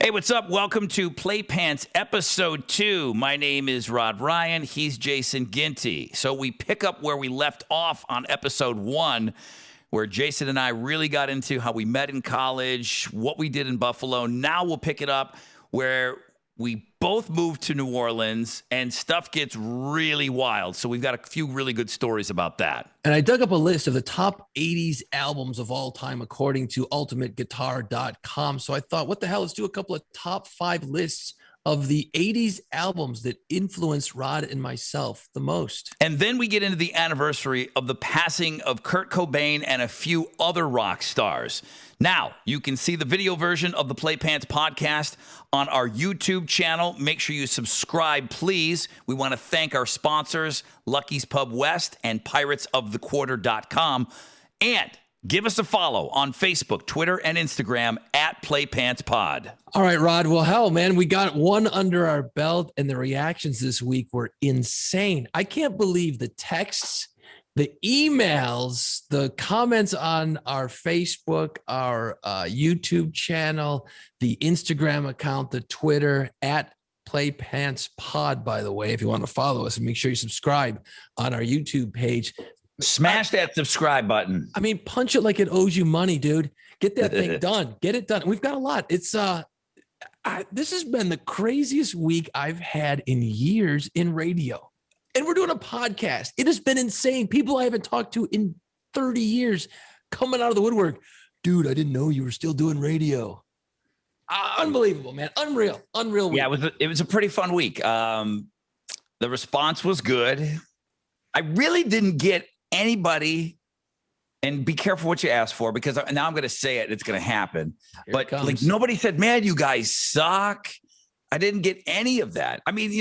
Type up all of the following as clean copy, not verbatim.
Hey, what's up? Welcome to Play Pants episode 2. My name is Rod Ryan. He's Jason Ginty. So we pick up where we left off on episode 1, where Jason and I really got into how we met in college, what we did in Buffalo. Now we'll pick it up where we both moved to New Orleans and stuff gets really wild. So we've got a few really good stories about that. And I dug up a list of the top 80s albums of all time, according to ultimateguitar.com. So I thought, what the hell? Let's do a couple of top 5 lists of the 80s albums that influenced Rod and myself the most. And then we get into the anniversary of the passing of Kurt Cobain and a few other rock stars. Now, you can see the video version of the Play Pants podcast on our YouTube channel. Make sure you subscribe, please. We want to thank our sponsors, Lucky's Pub West and piratesofthequarter.com. And give us a follow on Facebook, Twitter, and Instagram at PlayPantsPod. All right, Rod. Well, hell, man, we got one under our belt, and the reactions this week were insane. I can't believe the texts, the emails, the comments on our Facebook, our YouTube channel, the Instagram account, the Twitter at PlayPantsPod, by the way, if you want to follow us, and make sure you subscribe on our YouTube page. Smash that subscribe button. I mean, punch it like it owes you money, dude. Get that thing done. Get it done. We've got a lot. It's this has been the craziest week I've had in years in radio. And we're doing a podcast. It has been insane. People I haven't talked to in 30 years coming out of the woodwork. Dude, I didn't know you were still doing radio. Unbelievable, man. Unreal week. Yeah, it was a pretty fun week. The response was good. I really didn't get anybody, and be careful what you ask for, because now I'm going to say it. It's going to happen. But like, nobody said, man, you guys suck. I didn't get any of that. I mean,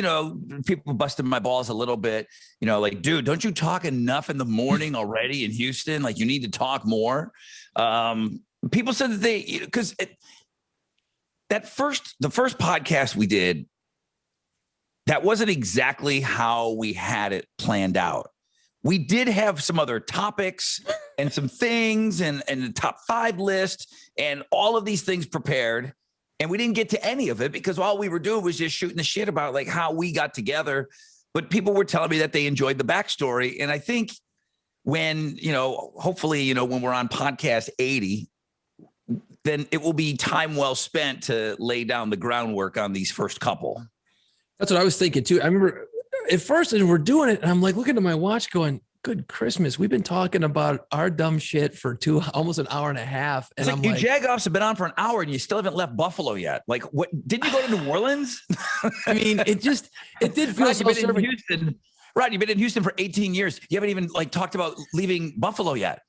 people busted my balls a little bit, like, dude, don't you talk enough in the morning already in Houston? Like, you need to talk more. People said that because the first podcast we did, that wasn't exactly how we had it planned out. We did have some other topics and some things and the top 5 list and all of these things prepared. And we didn't get to any of it because all we were doing was just shooting the shit about like how we got together. But people were telling me that they enjoyed the backstory. And I think when, hopefully, when we're on podcast 80, then it will be time well spent to lay down the groundwork on these first couple. That's what I was thinking too. I remember at first as we're doing it, and I'm like looking at my watch going, good Christmas. We've been talking about our dumb shit for almost an hour and a half. And it's like, you Jagoffs have been on for an hour and you still haven't left Buffalo yet. Like, what? Did you go to New Orleans? I mean, it did feel Rod, you've been in Houston. Rod, you've been in Houston for 18 years. You haven't even talked about leaving Buffalo yet.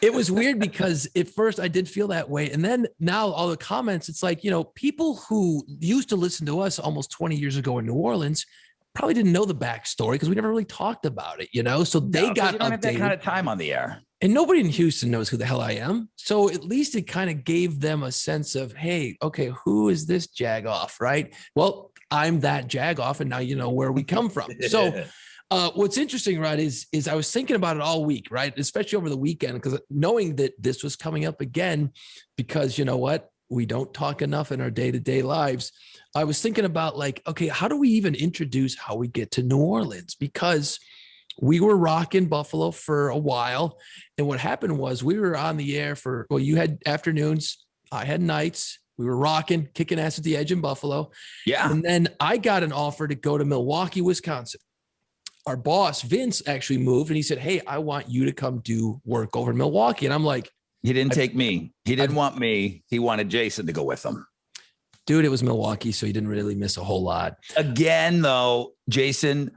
It was weird because at first I did feel that way. And then now all the comments, it's like, people who used to listen to us almost 20 years ago in New Orleans probably didn't know the backstory because we never really talked about it, So they got you don't have that kind of time on the air. And nobody in Houston knows who the hell I am. So at least it kind of gave them a sense of, hey, okay, who is this Jagoff, right? Well, I'm that Jagoff, and now you know where we come from. So what's interesting, Rod, is I was thinking about it all week, right? Especially over the weekend, because knowing that this was coming up again, because you know what? We don't talk enough in our day-to-day lives. I was thinking about like, okay, how do we even introduce how we get to New Orleans? Because we were rocking Buffalo for a while. And what happened was we were on the air you had afternoons, I had nights. We were rocking, kicking ass at the edge in Buffalo. Yeah. And then I got an offer to go to Milwaukee, Wisconsin. Our boss, Vince, actually moved and he said, hey, I want you to come do work over in Milwaukee. And I'm like, he didn't take me. He didn't want me. He wanted Jason to go with him. Dude, it was Milwaukee, so he didn't really miss a whole lot. Again, though, Jason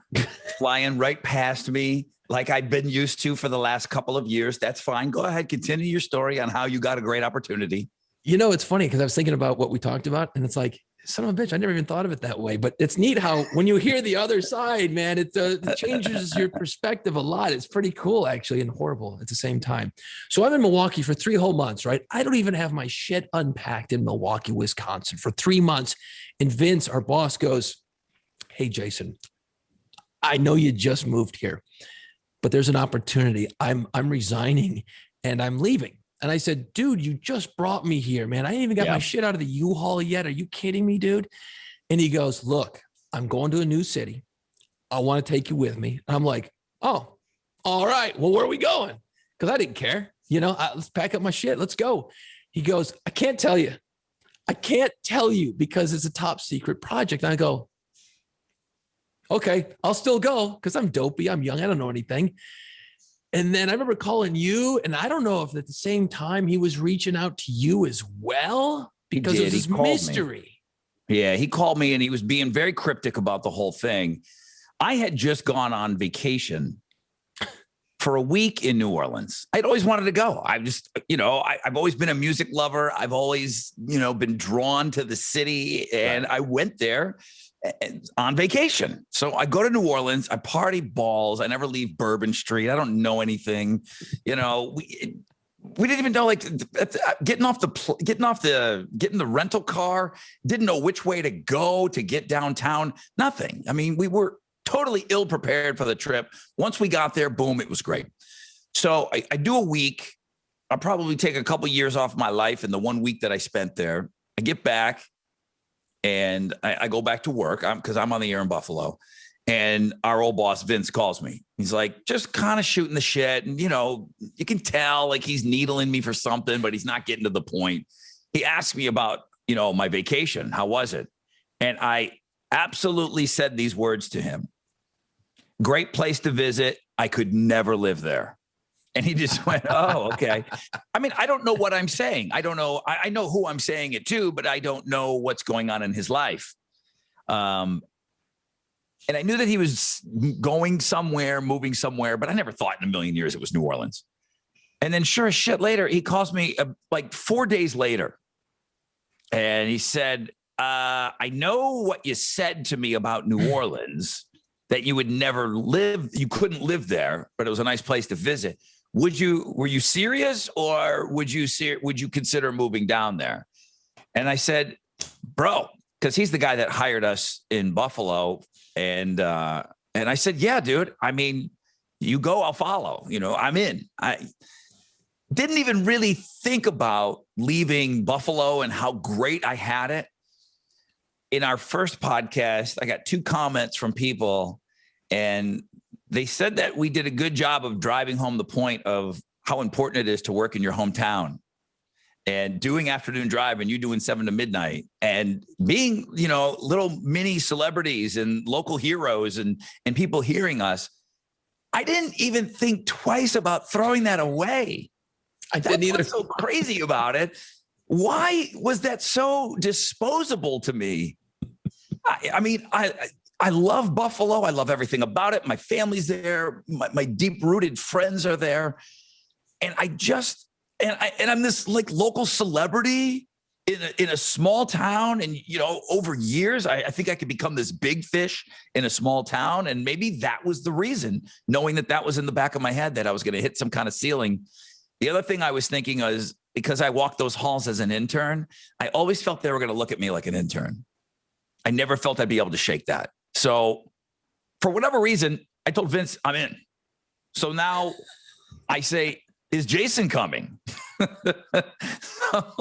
flying right past me like I've been used to for the last couple of years. That's fine. Go ahead. Continue your story on how you got a great opportunity. It's funny because I was thinking about what we talked about, and it's like, son of a bitch, I never even thought of it that way. But it's neat how when you hear the other side, man, it changes your perspective a lot. It's pretty cool, actually, and horrible at the same time. So I'm in Milwaukee for 3 whole months, right? I don't even have my shit unpacked in Milwaukee, Wisconsin for 3 months. And Vince, our boss, goes, hey, Jason, I know you just moved here, but there's an opportunity. I'm resigning and I'm leaving. And I said, dude, you just brought me here, man. I ain't even got my shit out of the U-Haul yet. Are you kidding me, dude? And he goes, look, I'm going to a new city. I want to take you with me. And I'm like, oh, all right. Well, where are we going? Because I didn't care. Let's pack up my shit. Let's go. He goes, I can't tell you. I can't tell you because it's a top secret project. And I go, okay, I'll still go because I'm dopey. I'm young. I don't know anything. And then I remember calling you, and I don't know if at the same time he was reaching out to you as well because it was this mystery. Yeah, he called me and he was being very cryptic about the whole thing. I had just gone on vacation for a week in New Orleans. I'd always wanted to go. I've always been a music lover. I've always, been drawn to the city, and I went there on vacation. So I go to New Orleans, I party balls. I never leave Bourbon Street. I don't know anything. We didn't even know, like, getting the rental car, didn't know which way to go to get downtown. Nothing. I mean, we were totally ill prepared for the trip. Once we got there, boom, it was great. So I do a week. I'll probably take a couple years off my life in the 1 week that I spent there. I get back and I go back to work because I'm on the air in Buffalo. And our old boss, Vince, calls me. He's like, just kind of shooting the shit. And, you can tell like he's needling me for something, but he's not getting to the point. He asked me about, my vacation. How was it? And I absolutely said these words to him. Great place to visit. I could never live there. And he just went, oh, okay. I mean, I don't know what I'm saying. I don't know. I know who I'm saying it to, but I don't know what's going on in his life. And I knew that he was going somewhere, moving somewhere, but I never thought in a million years it was New Orleans. And then sure as shit later, he calls me like 4 days later. And he said, I know what you said to me about New Orleans, that you would never live, you couldn't live there, but it was a nice place to visit. Were you serious, or would you consider moving down there? And I said, bro, because he's the guy that hired us in Buffalo. And I said, yeah, dude, I mean, you go, I'll follow, I'm in. I didn't even really think about leaving Buffalo and how great I had it. In our first podcast, I got 2 comments from people, and they said that we did a good job of driving home the point of how important it is to work in your hometown and doing afternoon drive, and you doing 7 to midnight and being, little mini celebrities and local heroes and people hearing us. I didn't even think twice about throwing that away. I didn't either. What's so crazy about it? Why was that so disposable to me? I mean, I love Buffalo. I love everything about it. My family's there. My deep-rooted friends are there. And I'm this like local celebrity in a small town. And, over years, I think I could become this big fish in a small town. And maybe that was the reason, knowing that was in the back of my head, that I was going to hit some kind of ceiling. The other thing I was thinking was, because I walked those halls as an intern, I always felt they were going to look at me like an intern. I never felt I'd be able to shake that. So for whatever reason, I told Vince, I'm in. So now I say, is Jason coming?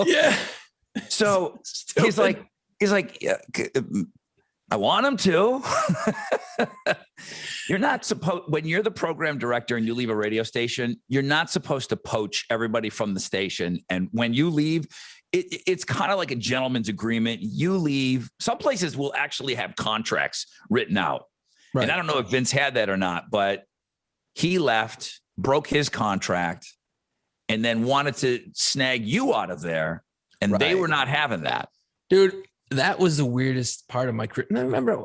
Yeah. So he's like, yeah, I want him to. You're not supposed, when you're the program director and you leave a radio station, you're not supposed to poach everybody from the station. And when you leave, it's kind of like a gentleman's agreement. You leave. Some places will actually have contracts written out. Right. And I don't know if Vince had that or not, but he left, broke his contract, and then wanted to snag you out of there. And they were not having that. Dude, that was the weirdest part of my career. And I remember,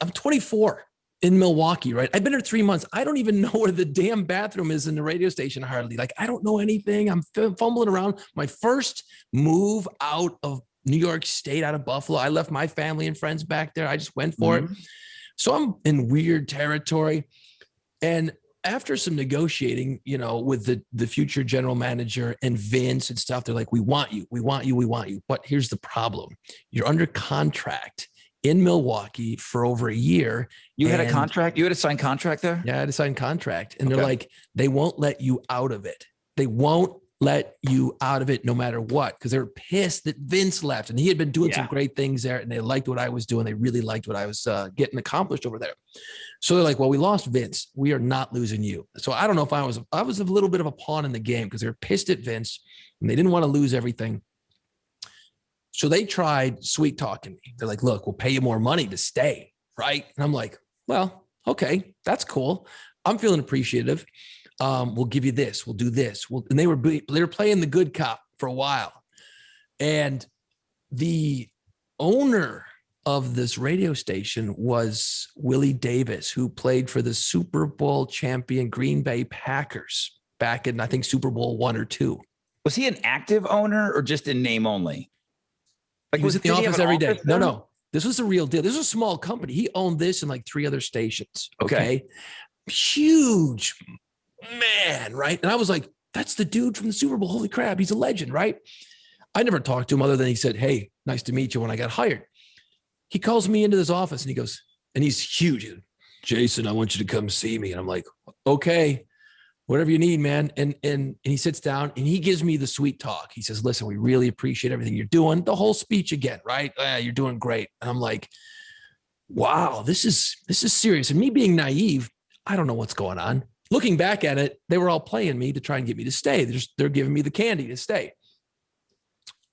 I'm 24 in Milwaukee, right? I've been here 3 months. I don't even know where the damn bathroom is in the radio station hardly. Like, I don't know anything. I'm fumbling around. My first move out of New York State, out of Buffalo, I left my family and friends back there. I just went for it. So I'm in weird territory. And after some negotiating, with the future general manager and Vince and stuff, they're like, we want you. But here's the problem. You're under contract in Milwaukee for over a year. You had a contract? You had a signed contract there? Yeah, I had a signed contract. And they're like, they won't let you out of it. They won't let you out of it no matter what, because they were pissed that Vince left, and he had been doing some great things there, and they liked what I was doing. They really liked what I was getting accomplished over there. So they're like, well, we lost Vince. We are not losing you. So I don't know if I was a little bit of a pawn in the game, because they were pissed at Vince and they didn't want to lose everything. So they tried sweet talking me. They're like, look, we'll pay you more money to stay. Right. And I'm like, well, okay, that's cool. I'm feeling appreciative. We'll give you this. We'll do this. And they were playing the good cop for a while. And the owner of this radio station was Willie Davis, who played for the Super Bowl champion Green Bay Packers back in, I think, Super Bowl I or II. Was he an active owner or just in name only? Like, He was at the office every day. Then? No. This was the real deal. This was a small company. He owned this and like 3 other stations. Okay. Huge man, right? And I was like, that's the dude from the Super Bowl. Holy crap, he's a legend, right? I never talked to him other than he said, hey, nice to meet you when I got hired. He calls me into his office and he goes, and he's huge. Jason, I want you to come see me. And I'm like, okay, whatever you need, man. And he sits down and he gives me the sweet talk. He says, listen, we really appreciate everything you're doing. The whole speech again, right? You're doing great. And I'm like, wow, this is serious. And me being naive, I don't know what's going on. Looking back at it, they were all playing me to try and get me to stay. They're giving me the candy to stay.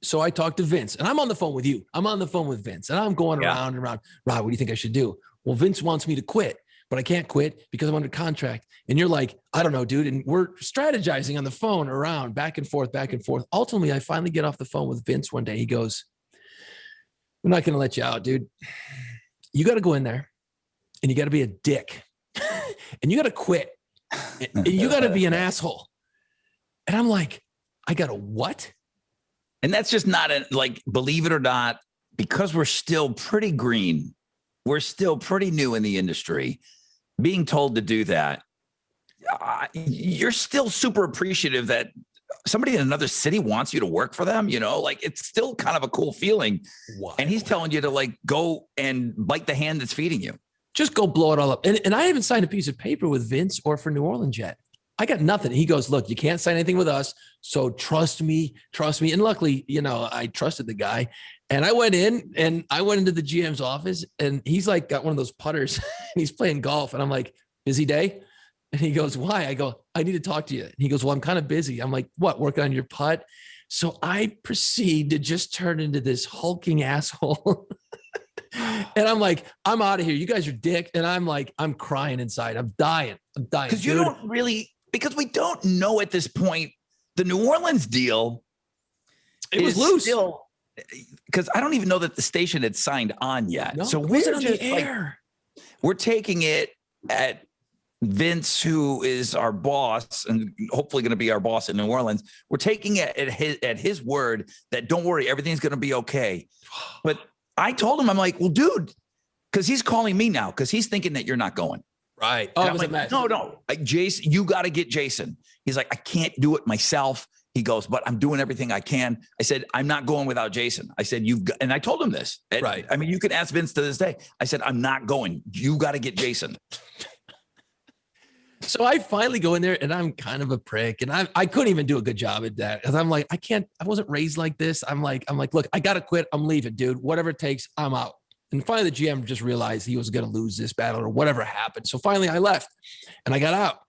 So I talked to Vince, and I'm on the phone with you. I'm on the phone with Vince, and I'm going around and around. Rod, what do you think I should do? Well, Vince wants me to quit, but I can't quit because I'm under contract. And you're like, I don't know, dude. And we're strategizing on the phone around back and forth, back and forth. Ultimately, I finally get off the phone with Vince one day. He goes, we're not going to let you out, dude. You got to go in there and you got to be a dick and you got to quit and you got to be an asshole. And I'm like, I got to what? And that's just not like, believe it or not, because we're still pretty green. We're still pretty new in the industry. Being told to do that, you're still super appreciative that somebody in another city wants you to work for them. You know, like, it's still kind of a cool feeling. Wow. And he's telling you to like go and bite the hand that's feeding you. Just go blow it all up. And I haven't signed a piece of paper with Vince or for New Orleans yet. I got nothing. He goes, look, you can't sign anything with us. So trust me. And luckily, you know, I trusted the guy. And I went in and I went into the GM's office and he's like got one of those putters and he's playing golf. And I'm like, busy day? And he goes, why? I go, I need to talk to you. And he goes, well, I'm kind of busy. I'm like, what, working on your putt? So I proceed to just turn into this hulking asshole. And I'm like, I'm out of here. You guys are dick. And I'm like, I'm crying inside. I'm dying. Because you don't really, because we don't know at this point, the New Orleans deal. It was loose. Still, because I don't even know that the station had signed on yet. No, so it we're wasn't on just the air. Like, we're taking it at Vince, who is our boss and hopefully going to be our boss in New Orleans. We're taking it at his word that don't worry, everything's going to be okay. But I told him, I'm like, well, dude, because he's calling me now because he's thinking that you're not going. Right. Oh, I'm like, no. Like, Jason, you got to get Jason. He's like, I can't do it myself. He goes, but I'm doing everything I can. I said, I'm not going without Jason. I said, and I told him this. Right. I mean, you can ask Vince to this day. I said, I'm not going. You got to get Jason. So I finally go in there and I'm kind of a prick and I couldn't even do a good job at that. Cause I'm like, I wasn't raised like this. I'm like, look, I got to quit. I'm leaving, dude. Whatever it takes, I'm out. And finally the GM just realized he was going to lose this battle or whatever happened. So finally I left and I got out.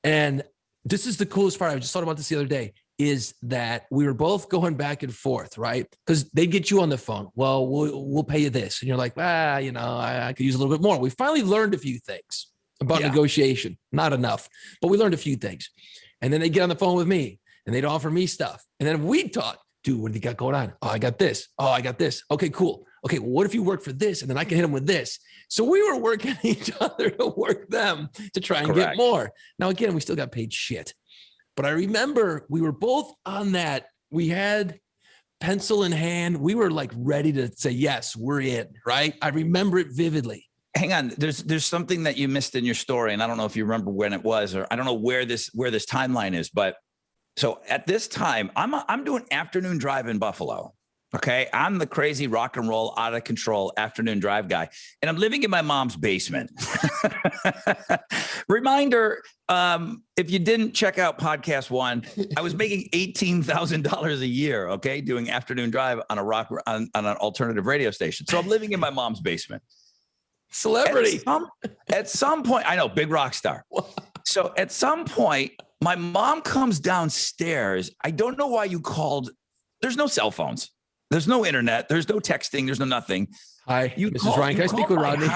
And this is the coolest part. I just thought about this the other day is that we were both going back and forth, right? Because they get you on the phone. Well, we'll pay you this. And you're like, you know, I could use a little bit more. We finally learned a few things about negotiation. Not enough, but we learned a few things. And then they get on the phone with me and they'd offer me stuff. And then we'd talk, dude, what do you got going on? Oh, I got this. Oh, I got this. Okay, cool. Okay, well, what if you work for this? And then I can hit them with this. So we were working each other to work them to try and get more. Now, again, we still got paid shit. But I remember we were both on that. We had pencil in hand. We were like ready to say, yes, we're in, right? I remember it vividly. Hang on. There's something that you missed in your story. And I don't know if you remember when it was, or I don't know where this timeline is, but so at this time, I'm doing afternoon drive in Buffalo. Okay. I'm the crazy rock and roll, out of control afternoon drive guy. And I'm living in my mom's basement. Reminder, if you didn't check out podcast 1, I was making $18,000 a year, okay, doing afternoon drive on on an alternative radio station. So I'm living in my mom's basement. Celebrity. At some point, I know, big rock star. So at some point, my mom comes downstairs. I don't know why you called. There's no cell phones. There's no internet. There's no texting. There's no nothing. Hi, Mrs. Ryan. Can I speak with Rodney?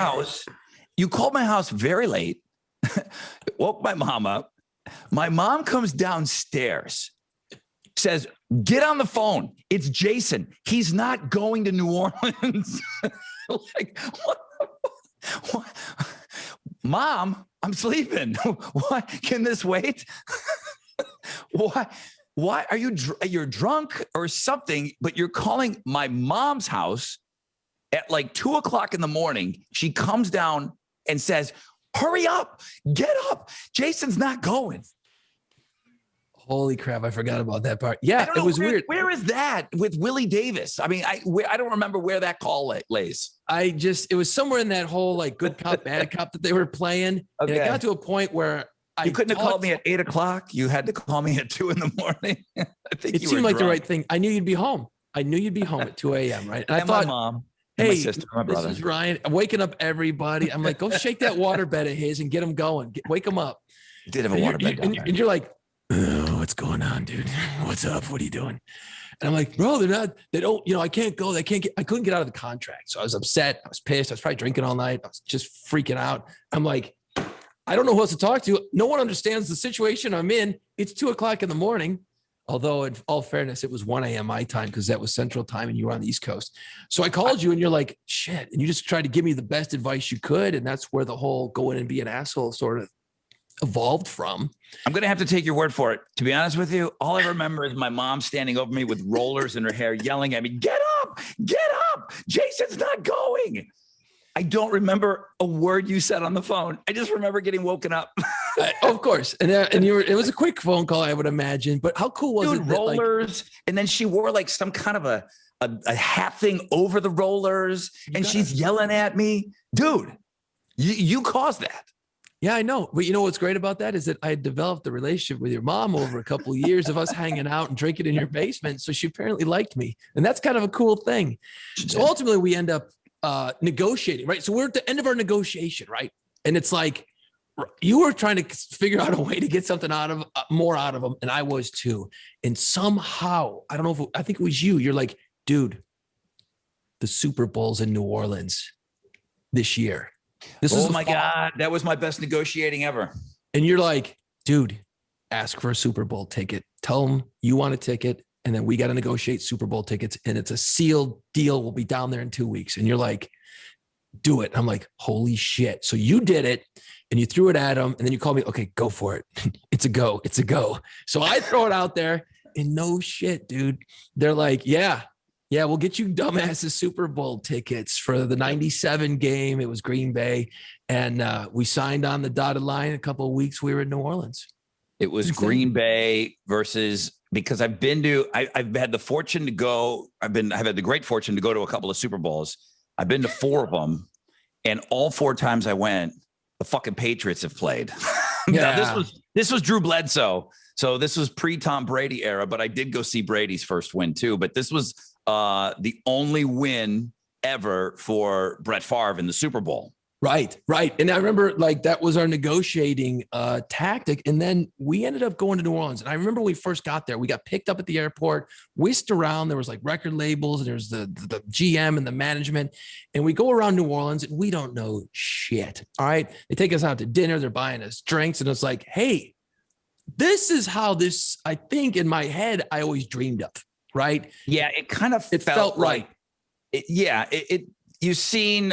You called my house very late. Woke my mom up. My mom comes downstairs, says, "Get on the phone. It's Jason. He's not going to New Orleans." Like, what? Mom, I'm sleeping. What? Can this wait? Why are you're drunk or something, but you're calling my mom's house at like 2:00 in the morning. She comes down and says, "Hurry up, get up. Jason's not going." Holy crap. I forgot about that part. Yeah, it was weird. Where is that with Willie Davis? I mean, I don't remember where that call lays. It was somewhere in that whole like good cop, bad cop that they were playing. Okay. And it got to a point where you couldn't have called me at 8:00. You had to call me at 2 a.m. I think it seemed like the right thing. I knew you'd be home. I knew you'd be home at 2 a.m. Right. And I thought, my mom, hey, my sister, my brother. This is Ryan. I'm waking up everybody. I'm like, go shake that waterbed of his and get him going. Wake him up. You did have a waterbed down there. And you're like, oh, what's going on, dude? What's up? What are you doing? And I'm like, bro, they don't, I can't go. I couldn't get out of the contract. So I was upset. I was pissed. I was probably drinking all night. I was just freaking out. I'm like, I don't know who else to talk to. No one understands the situation I'm in. It's 2:00 in the morning. Although in all fairness, it was 1 a.m. my time because that was Central Time and you were on the East Coast. So I called you and you're like, shit. And you just tried to give me the best advice you could. And that's where the whole go in and be an asshole sort of evolved from. I'm going to have to take your word for it. To be honest with you, all I remember is my mom standing over me with rollers in her hair, yelling at me, "Get up, Jason's not going." I don't remember a word you said on the phone. I just remember getting woken up. Of course. And it was a quick phone call, I would imagine, but how cool was it? Rollers. And then she wore like some kind of a hat thing over the rollers and she's yelling at me. Dude, you caused that. Yeah, I know. But you know what's great about that is that I had developed a relationship with your mom over a couple of years of us hanging out and drinking in your basement. So she apparently liked me. And that's kind of a cool thing. So ultimately we end up negotiating, right? So we're at the end of our negotiation, right? And it's like, you were trying to figure out a way to get something more out of them. And I was too. And somehow, I don't know I think it was you. You're like, dude, the Super Bowl's in New Orleans this year. Oh my God. That was my best negotiating ever. And you're like, dude, ask for a Super Bowl ticket. Tell them you want a ticket. And then we got to negotiate Super Bowl tickets. And it's a sealed deal. We'll be down there in 2 weeks. And you're like, do it. I'm like, holy shit. So you did it and you threw it at them. And then you called me, okay, go for it. It's a go. It's a go. So I throw it out there and no shit, dude. They're like, yeah, we'll get you dumbasses Super Bowl tickets for the 97 game. It was Green Bay. And we signed on the dotted line. A couple of weeks, we were in New Orleans. It was Green Bay versus, because I've had the fortune to go. I've had the great fortune to go to a couple of Super Bowls. I've been to 4 of them, and all 4 times I went, the fucking Patriots have played. Yeah. Now, this was Drew Bledsoe, so this was pre-Tom Brady era. But I did go see Brady's first win too. But this was the only win ever for Brett Favre in the Super Bowl. Right. And I remember like that was our negotiating tactic. And then we ended up going to New Orleans. And I remember when we first got there, we got picked up at the airport, whisked around. There was like record labels and there's the GM and the management. And we go around New Orleans and we don't know shit. All right. They take us out to dinner. They're buying us drinks. And it's like, hey, this is how this, I think in my head, I always dreamed of. Right. Yeah. It kind of felt right. You've seen,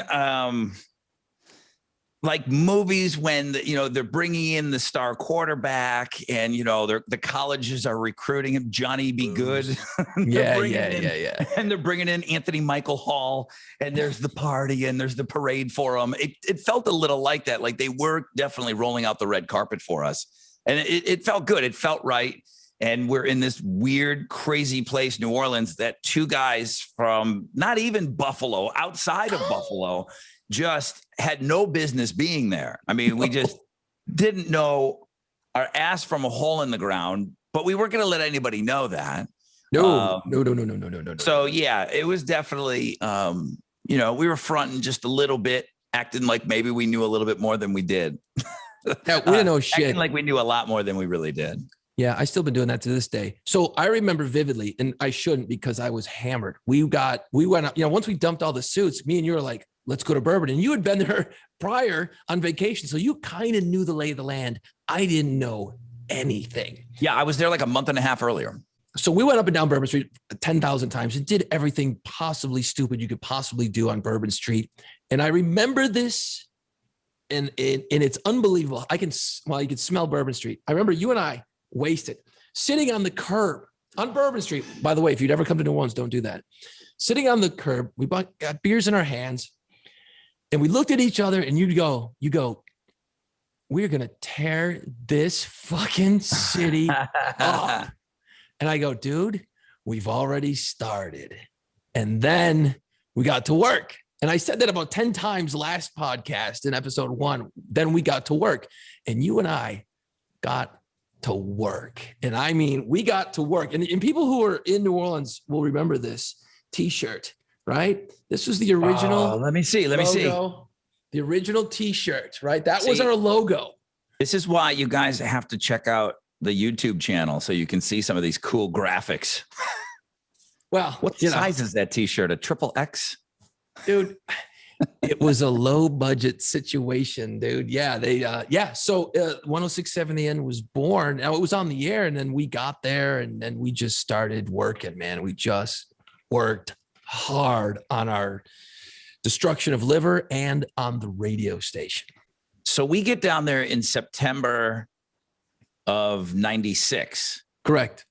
like movies when they're bringing in the star quarterback and the colleges are recruiting him, Johnny Be Good. Yeah. And they're bringing in Anthony Michael Hall, and there's the party and there's the parade for him. It felt a little like that, like they were definitely rolling out the red carpet for us, and it felt good. It felt right. And we're in this weird, crazy place, New Orleans, that two guys from not even Buffalo, outside of Buffalo, just had no business being there. I mean, we just didn't know our ass from a hole in the ground, but we weren't going to let anybody know that. No. So yeah, it was definitely, we were fronting just a little bit, acting like maybe we knew a little bit more than we did. Yeah, we didn't know shit. Acting like we knew a lot more than we really did. Yeah, I still been doing that to this day. So I remember vividly, and I shouldn't because I was hammered. We went up, once we dumped all the suits, me and you were like, let's go to Bourbon. And you had been there prior on vacation. So you kind of knew the lay of the land. I didn't know anything. Yeah, I was there like a month and a half earlier. So we went up and down Bourbon Street 10,000 times and did everything possibly stupid you could possibly do on Bourbon Street. And I remember this, and it's unbelievable. You can smell Bourbon Street. I remember you and I wasted sitting on the curb on Bourbon Street. By the way, if you'd ever come to New Orleans, don't do that. Sitting on the curb, we got beers in our hands, and we looked at each other, and you go, we're going to tear this fucking city up. And I go, dude, we've already started. And then we got to work. And I said that about 10 times last podcast in episode 1. Then we got to work, and you and I got to work. And I mean, we got to work. And people who are in New Orleans will remember this t-shirt, right? This was the original. Let me see. The original t-shirt, right? That was our logo. This is why you guys have to check out the YouTube channel so you can see some of these cool graphics. Well, what size is that t-shirt? A XXX? Dude, it was a low budget situation, dude. Yeah, So 106.7 The End was born. Now it was on the air, and then we got there, and then we just started working, man. We just worked hard on our destruction of liver and on the radio station. So we get down there in September of 96. Correct.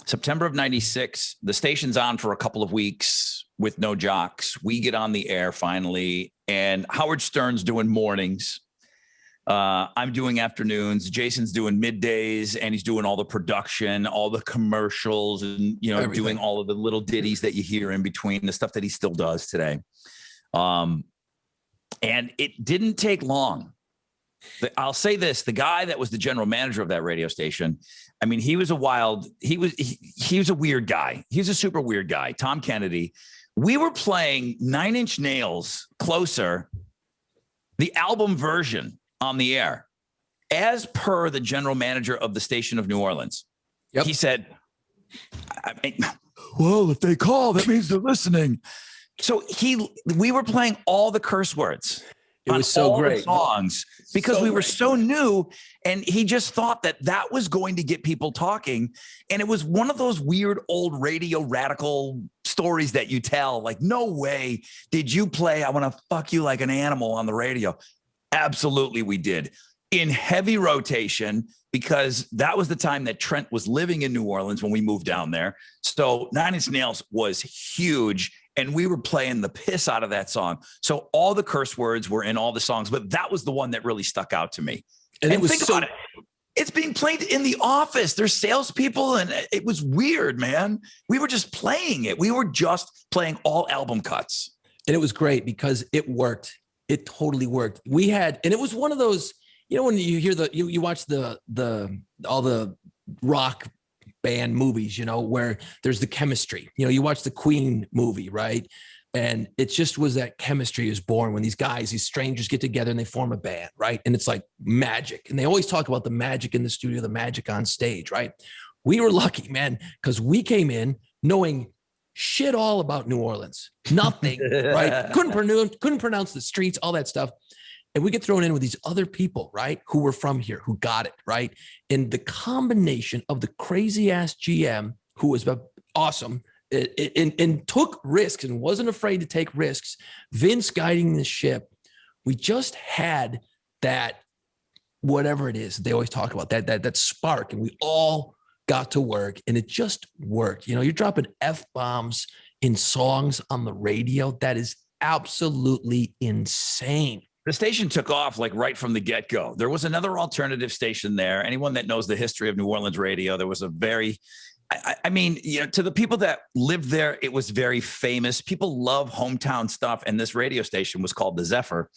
September of 96. The station's on for a couple of weeks with no jocks. We get on the air finally, and Howard Stern's doing mornings. I'm doing afternoons. Jason's doing middays, and he's doing all the production, all the commercials, and everything. Doing all of the little ditties that you hear in between, the stuff that he still does today. And it didn't take long. I'll say this: the guy that was the general manager of that radio station, I mean, he was a weird guy. He's a super weird guy. Tom Kennedy. We were playing 9 Inch Nails, Closer, the album version on the air, as per the general manager of the station of New Orleans. Yep. He said, well, if they call, that means they're listening. So we were playing all the curse words. It was so great. Songs, because we were so new, and he just thought that was going to get people talking. And it was one of those weird old radio radical stories that you tell, like, no way did you play I Want to Fuck You Like an Animal on the radio. Absolutely, we did, in heavy rotation, because that was the time that Trent was living in New Orleans when we moved down there. So 9 Inch Nails was huge, and we were playing the piss out of that song. So all the curse words were in all the songs, but that was the one that really stuck out to me. And think about it. It's being played in the office. There's salespeople, and it was weird, man. We were just playing it. We were just playing all album cuts. And it was great because it worked. It totally worked. And it was one of those, when you hear you watch all the rock band movies, where there's the chemistry, you watch the Queen movie, right? And it just was that chemistry is born when these strangers get together and they form a band, right? And it's like magic. And they always talk about the magic in the studio, the magic on stage, right? We were lucky, man, because we came in knowing shit all about New Orleans, nothing, right? Couldn't pronounce the streets, all that stuff. And we get thrown in with these other people, right? Who were from here, who got it, right? And the combination of the crazy ass GM, who was awesome, and took risks and wasn't afraid to take risks, Vince guiding the ship. We just had that, whatever it is, they always talk about that spark, and we all got to work, and it just worked. You're dropping F-bombs in songs on the radio. That is absolutely insane. The station took off like right from the get-go. There was another alternative station there. Anyone that knows the history of New Orleans radio, there was a very, I mean, to the people that lived there, it was very famous. People love hometown stuff. And this radio station was called the Zephyr.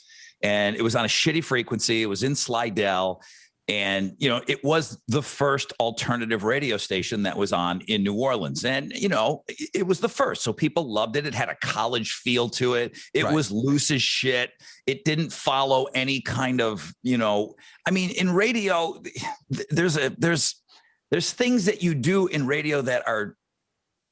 And it was on a shitty frequency. It was in Slidell. And, it was the first alternative radio station that was on in New Orleans. And, it was the first. So people loved it. It had a college feel to it. It was loose as shit. It didn't follow any kind of, in radio, there's things that you do in radio that are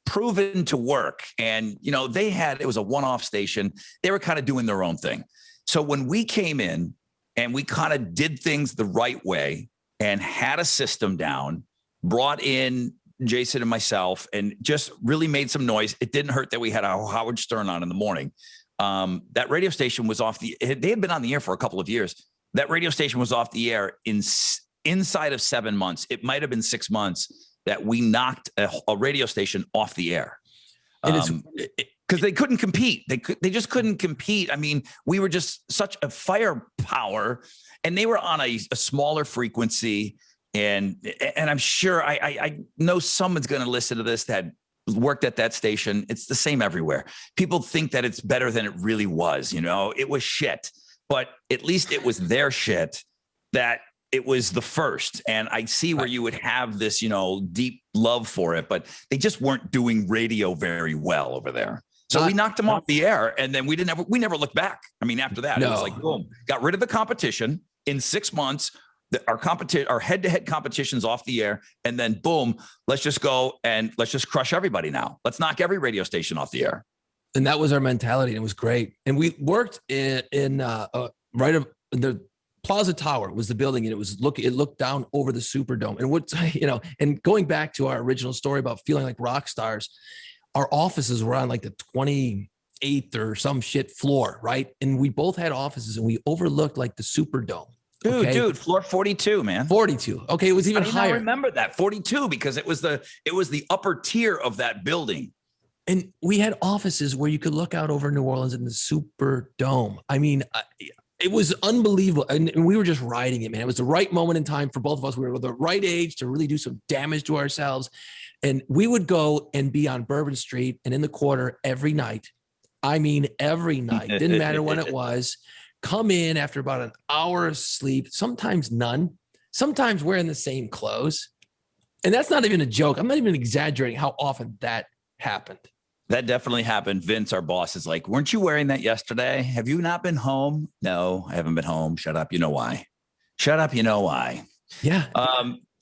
proven to work. And, it was a one-off station. They were kind of doing their own thing. So when we came in, and we kind of did things the right way and had a system down, brought in Jason and myself, and just really made some noise. It didn't hurt that we had our Howard Stern on in the morning. That radio station was off they had been on the air for a couple of years. That radio station was off the air inside of 7 months. It might've been 6 months that we knocked a radio station off the air. Because they couldn't compete. They just couldn't compete. I mean, we were just such a firepower, and they were on a smaller frequency. And I'm sure I know someone's going to listen to this that worked at that station. It's the same everywhere. People think that it's better than it really was. It was shit, but at least it was their shit that it was the first. And I see where you would have this, deep love for it, but they just weren't doing radio very well over there. So we knocked them off the air, and then we never looked back. I mean, after that, it was like, boom, got rid of the competition in 6 months. Our head-to-head competition's off the air, and then boom, let's just go and let's just crush everybody now. Let's knock every radio station off the air. And that was our mentality, and it was great. And we worked in right of the Plaza Tower was the building, and it looked down over the Superdome. And and going back to our original story about feeling like rock stars, our offices were on like the 28th or some shit floor, right? And we both had offices, and we overlooked like the Superdome. Okay? Dude, floor 42, man. 42. Okay, it was even higher. I remember that 42 because it was the upper tier of that building. And we had offices where you could look out over New Orleans in the Superdome. I mean, it was unbelievable. And we were just riding it, man. It was the right moment in time for both of us. We were the right age to really do some damage to ourselves. And we would go and be on Bourbon Street and in the Quarter every night. I mean, every night. Didn't matter when it was. Come in after about an hour of sleep, sometimes none, sometimes wearing the same clothes. And that's not even a joke. I'm not even exaggerating how often that happened. That definitely happened. Vince, our boss, is like, weren't you wearing that yesterday? Have you not been home? No, I haven't been home. Shut up. You know why? Shut up. You know why? Yeah.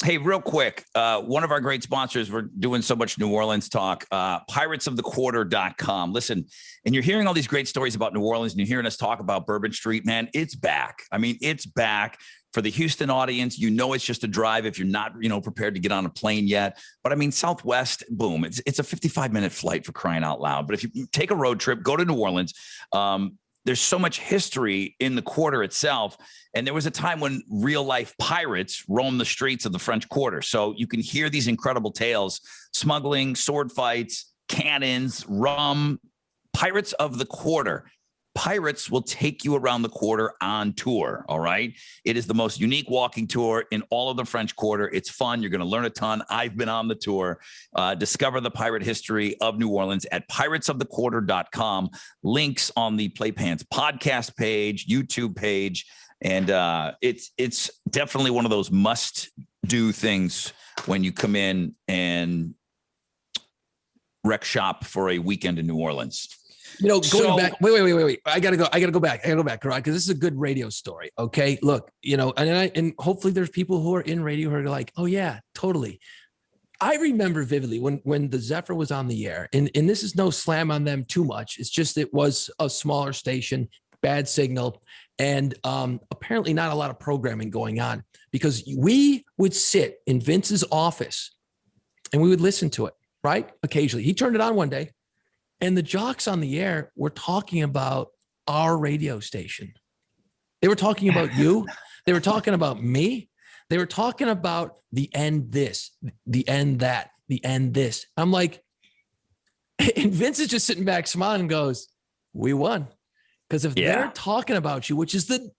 Hey, real quick. One of our great sponsors, we're doing so much New Orleans talk, piratesofthequarter.com. Listen, and you're hearing all these great stories about New Orleans, and you're hearing us talk about Bourbon Street, man. It's back. I mean, it's back. For the Houston audience, it's just a drive if you're not, prepared to get on a plane yet. But I mean, Southwest, boom, it's a 55-minute flight for crying out loud. But if you take a road trip, go to New Orleans. There's so much history in the Quarter itself. And there was a time when real life pirates roamed the streets of the French Quarter. So you can hear these incredible tales, smuggling, sword fights, cannons, rum. Pirates of the Quarter. Pirates will take you around the Quarter on tour. All right. It is the most unique walking tour in all of the French Quarter. It's fun. You're going to learn a ton. I've been on the tour. Discover the pirate history of New Orleans at piratesofthequarter.com. Links on the Playpants podcast page, YouTube page. And it's definitely one of those must do things when you come in and rec shop for a weekend in New Orleans. Going back, wait. I gotta go back, because this is a good radio story. Okay. Look, and hopefully there's people who are in radio who are like, oh yeah, totally. I remember vividly when the Zephyr was on the air, and this is no slam on them too much. It's just, it was a smaller station, bad signal, and apparently not a lot of programming going on, because we would sit in Vince's office and we would listen to it, right? Occasionally. He turned it on one day, and the jocks on the air were talking about our radio station. They were talking about you. They were talking about me. They were talking about the end this, the end that, the end this. I'm like, and Vince is just sitting back smiling and goes, we won. Because if Yeah. they're talking about you, which is the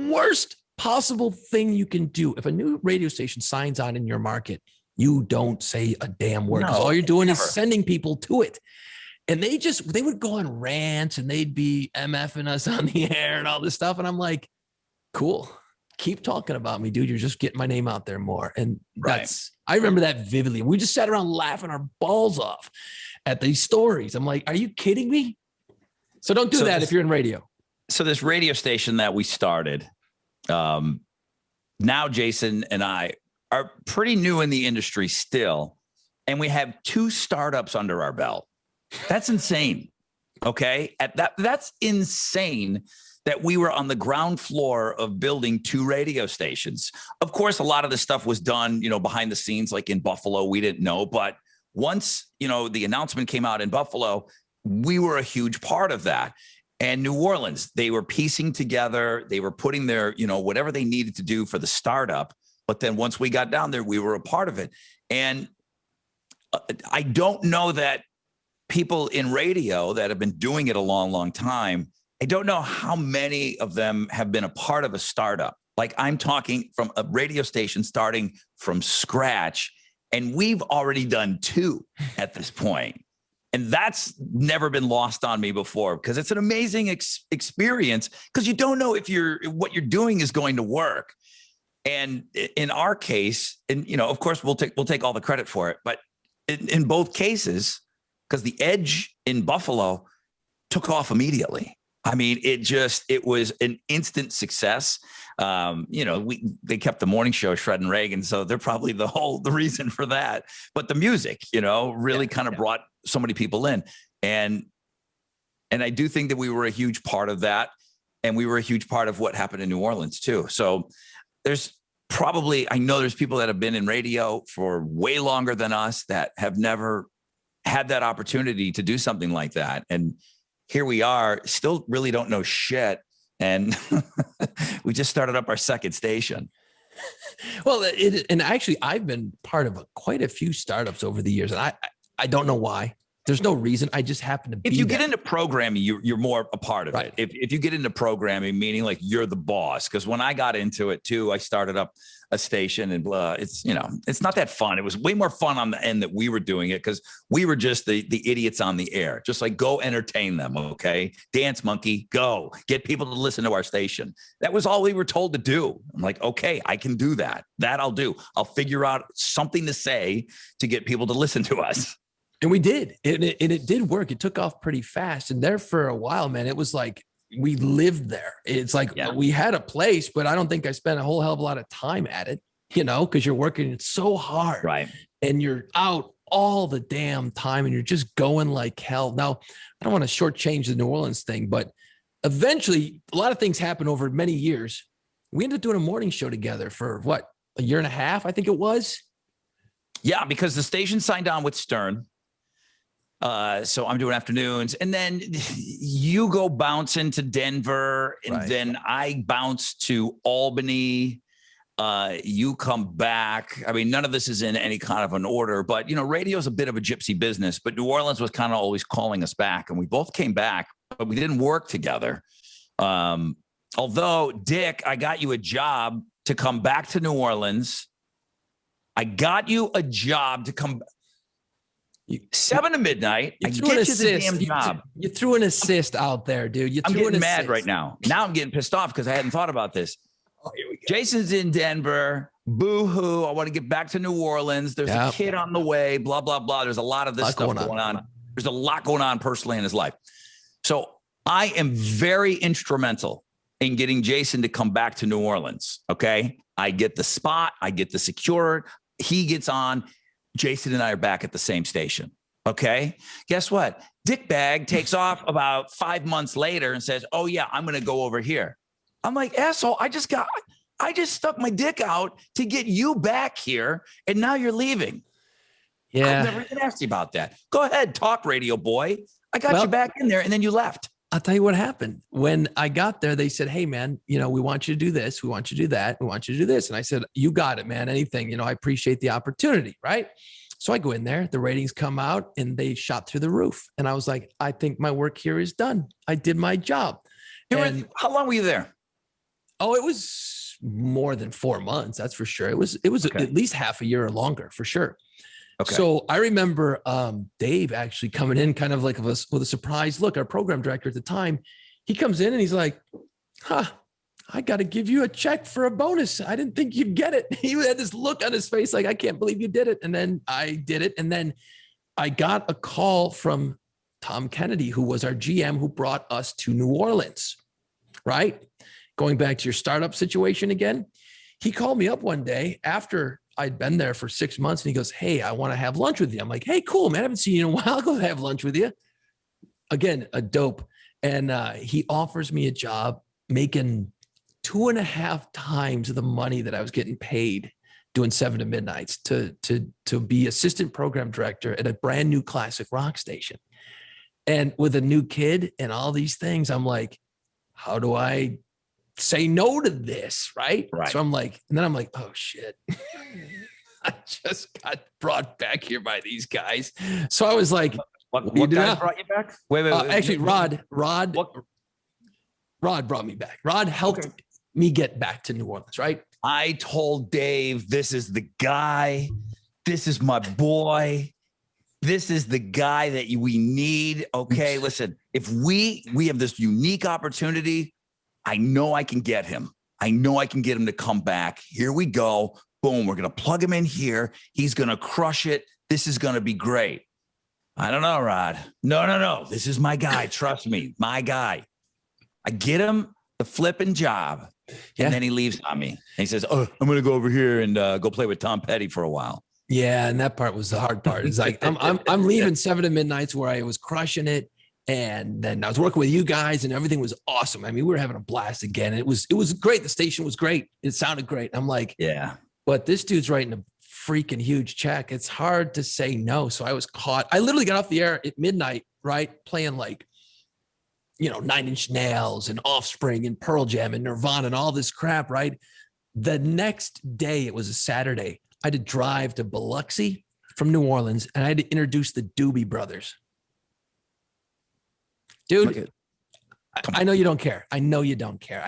worst possible thing you can do, if a new radio station signs on in your market, you don't say a damn word, because No, all you're doing never. is sending people to it. And they would go on rants and they'd be MFing us on the air and all this stuff. And I'm like, cool. Keep talking about me, dude. You're just getting my name out there more. And I remember that vividly. We just sat around laughing our balls off at these stories. I'm like, are you kidding me? So don't do that if you're in radio. So this radio station that we started, now Jason and I are pretty new in the industry still. And we have 2 startups under our belt. That's insane. Okay. That's insane that we were on the ground floor of building 2 radio stations. Of course, a lot of the stuff was done, behind the scenes, like in Buffalo, we didn't know. But once, the announcement came out in Buffalo, we were a huge part of that. And New Orleans, they were piecing together, they were putting their, whatever they needed to do for the startup. But then once we got down there, we were a part of it. And I don't know that people in radio that have been doing it a long, long time, I don't know how many of them have been a part of a startup. Like, I'm talking from a radio station starting from scratch, and we've already done 2 at this point. And that's never been lost on me before, because it's an amazing experience, because you don't know if what you're doing is going to work. And in our case, and of course we'll take all the credit for it, but in both cases, because the Edge in Buffalo took off immediately. I mean, it was an instant success. They kept the morning show, Shred and Reagan, so they're probably the reason for that. But the music, really kind of brought so many people in, and I do think that we were a huge part of that, and we were a huge part of what happened in New Orleans too. So I know there's people that have been in radio for way longer than us that have never had that opportunity to do something like that, and here we are, still really don't know shit. And we just started up our 2nd station. Well, and actually I've been part of quite a few startups over the years, and I don't know why. There's no reason. I just happen to be. If you get into programming, you're more a part of it. If you get into programming, meaning like you're the boss. Because when I got into it too, I started up a station, and it's not that fun. It was way more fun on the end that we were doing it, because we were just the idiots on the air. Just like, go entertain them, okay? Dance monkey, go get people to listen to our station. That was all we were told to do. I'm like, okay, I can do that. That I'll do. I'll figure out something to say to get people to listen to us. And we did. And it did work. It took off pretty fast. And there for a while, man, it was like we lived there. It's like we had a place, but I don't think I spent a whole hell of a lot of time at it, because you're working so hard. Right. And you're out all the damn time, and you're just going like hell. Now, I don't want to shortchange the New Orleans thing, but eventually a lot of things happened over many years. We ended up doing a morning show together for a year and a half, I think it was. Yeah, because the station signed on with Stern. So I'm doing afternoons, and then you go bouncing to Denver, and then I bounce to Albany. You come back. I mean, none of this is in any kind of an order, but radio is a bit of a gypsy business, but New Orleans was kind of always calling us back, and we both came back, but we didn't work together. Although, Dick, I got you a job to come back to New Orleans. I got you a job to come 7 to midnight. I get you the damn job. You threw an assist out there, dude. I'm getting mad right now. Now I'm getting pissed off because I hadn't thought about this. Oh, here we go. Jason's in Denver. Boo hoo. I want to get back to New Orleans. There's a kid on the way. Blah, blah, blah. There's a lot of this stuff going on. There's a lot going on personally in his life. So I am very instrumental in getting Jason to come back to New Orleans. Okay. I get the spot. I get the secured. He gets on. Jason and I are back at the same station. Okay. Guess what? Dick Bag takes off about 5 months later and says, oh yeah, I'm going to go over here. I'm like, asshole, I just stuck my dick out to get you back here. And now you're leaving. Yeah. I've never even asked you about that. Go ahead. Talk, radio boy. I got you back in there, and then you left. I'll tell you what happened. When I got there, they said, hey man, we want you to do this. We want you to do that. We want you to do this. And I said, you got it, man. Anything, I appreciate the opportunity. Right. So I go in there, the ratings come out, and they shot through the roof. And I was like, I think my work here is done. I did my job. How long were you there? Oh, it was more than 4 months. That's for sure. It was Okay. at least half a year or longer for sure. Okay. So I remember Dave actually coming in kind of like with a surprise look. Our program director at the time, he comes in and he's like, huh, I got to give you a check for a bonus. I didn't think you'd get it. He had this look on his face like, I can't believe you did it. And then I did it. And then I got a call from Tom Kennedy, who was our GM, who brought us to New Orleans, right? Going back to your startup situation again. He called me up one day after I'd been there for 6 months and he goes, hey, I want to have lunch with you. I'm like, hey, cool, man. I haven't seen you in a while. I'll go have lunch with you. Again, a dope. And he offers me a job making 2.5 times the money that I was getting paid doing 7 to midnights to be assistant program director at a brand new classic rock station. And with a new kid and all these things, I'm like, how do I say no to this? Right. So I'm like, and then I'm like, oh shit. I just got brought back here by these guys. So I was like, what guys brought you back? Wait. Actually, Rod brought me back. Rod helped me get back to New Orleans, right? I told Dave, this is the guy. This is my boy. This is the guy that we need. Okay, listen, if we have this unique opportunity, I know I can get him. I know I can get him to come back. Here we go. Boom, we're going to plug him in here. He's going to crush it. This is going to be great. I don't know, Rod. No. This is my guy. Trust me, my guy. I get him the flipping job. And then he leaves on me. And he says, oh, I'm going to go over here and go play with Tom Petty for a while. Yeah. And that part was the hard part. It's like, I'm leaving 7 to midnights where I was crushing it. And then I was working with you guys and everything was awesome. I mean, we were having a blast again. It was great. The station was great. It sounded great. I'm like, yeah, but this dude's writing a freaking huge check. It's hard to say no. So I was caught. I literally got off the air at midnight, right? Playing like, 9 Inch Nails and Offspring and Pearl Jam and Nirvana and all this crap, right? The next day, it was a Saturday. I had to drive to Biloxi from New Orleans and I had to introduce the Doobie Brothers. Dude, I know you don't care. I know you don't care.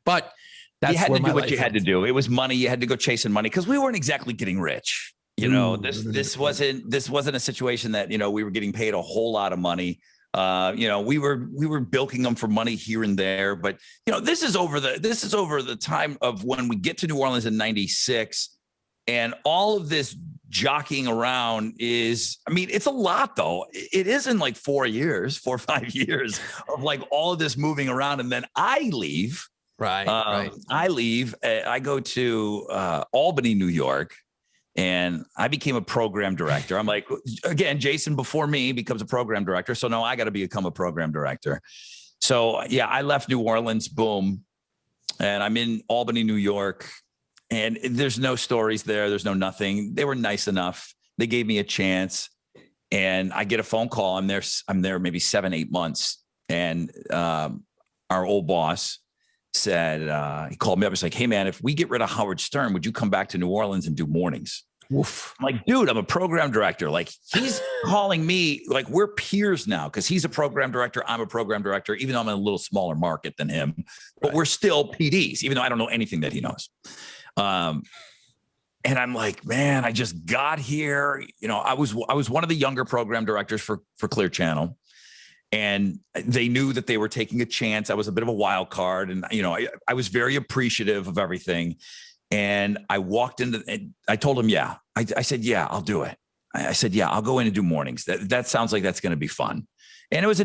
But that's you had to do what you had to do. It was money. You had to go chasing money because we weren't exactly getting rich. This wasn't a situation that, we were getting paid a whole lot of money. We were bilking them for money here and there, but this is over the time of when we get to New Orleans in 96 and all of this jockeying around it's a lot though. It is in like 4 or 5 years of like all of this moving around. And then I leave, right. I leave, I go to Albany, New York. And I became a program director. I'm like, again, Jason before me becomes a program director. So no, I got to become a program director. So yeah, I left New Orleans, boom. And I'm in Albany, New York. And there's no stories there. There's no nothing. They were nice enough. They gave me a chance. And I get a phone call. I'm there maybe 7-8 months. And our old boss said, he called me up. He's like, hey man, if we get rid of Howard Stern, would you come back to New Orleans and do mornings? Woof. I'm like, dude, I'm a program director. Like he's calling me, like we're peers now because he's a program director. I'm a program director, even though I'm in a little smaller market than him, but we're still PDs, even though I don't know anything that he knows. And I'm like, man, I just got here. I was one of the younger program directors for Clear Channel. And they knew that they were taking a chance. I was a bit of a wild card. And, I was very appreciative of everything. And I walked into, and I told him, yeah, I said, yeah, I'll do it. I said, yeah, I'll go in and do mornings. That sounds like that's going to be fun. And it was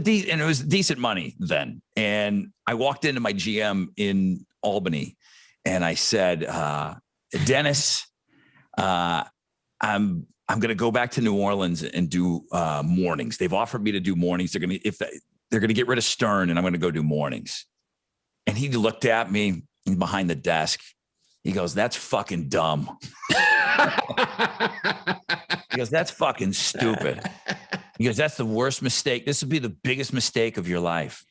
decent money then. And I walked into my GM in Albany and I said, Dennis, I'm going to go back to New Orleans and do mornings. They've offered me to do mornings. They're going to get rid of Stern and I'm going to go do mornings. And he looked at me behind the desk. He goes, that's fucking dumb. He goes, that's fucking stupid. He goes, that's the worst mistake. This would be the biggest mistake of your life.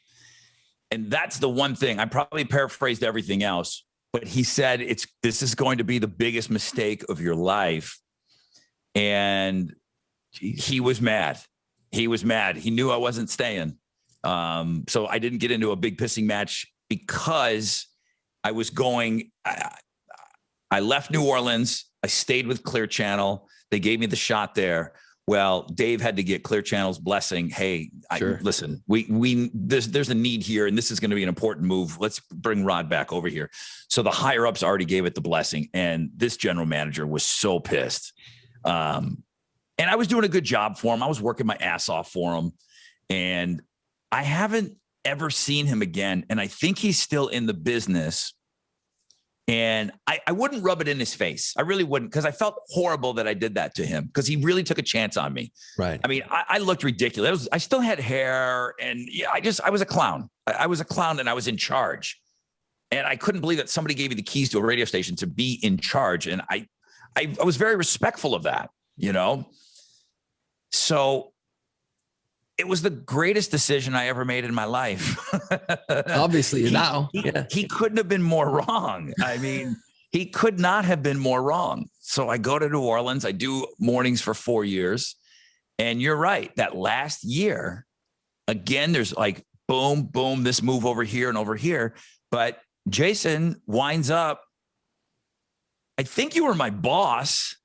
And that's the one thing. I probably paraphrased everything else, but he said, this is going to be the biggest mistake of your life. And he was mad. He knew I wasn't staying. So I didn't get into a big pissing match because I was going. I left New Orleans. I stayed with Clear Channel. They gave me the shot there. Well, Dave had to get Clear Channel's blessing. Hey, Sure. Listen, there's a need here, and this is going to be an important move. Let's bring Rod back over here. So the higher ups already gave it the blessing, and this general manager was so pissed. And I was doing a good job for him. I was working my ass off for him, and I haven't ever seen him again. And I think he's still in the business. And I wouldn't rub it in his face. I really wouldn't, because I felt horrible that I did that to him, because he really took a chance on me. Right. I mean, I looked ridiculous. I still had hair, and yeah, I was a clown. I was a clown, and I was in charge. And I couldn't believe that somebody gave me the keys to a radio station to be in charge. And I was very respectful of that, you know? So it was the greatest decision I ever made in my life. Obviously, now. Yeah. He couldn't have been more wrong. I mean, he could not have been more wrong. So I go to New Orleans. I do mornings for 4 years. And you're right. That last year, again, there's like, boom, boom, this move over here and over here. But Jason winds up, I think you were my boss.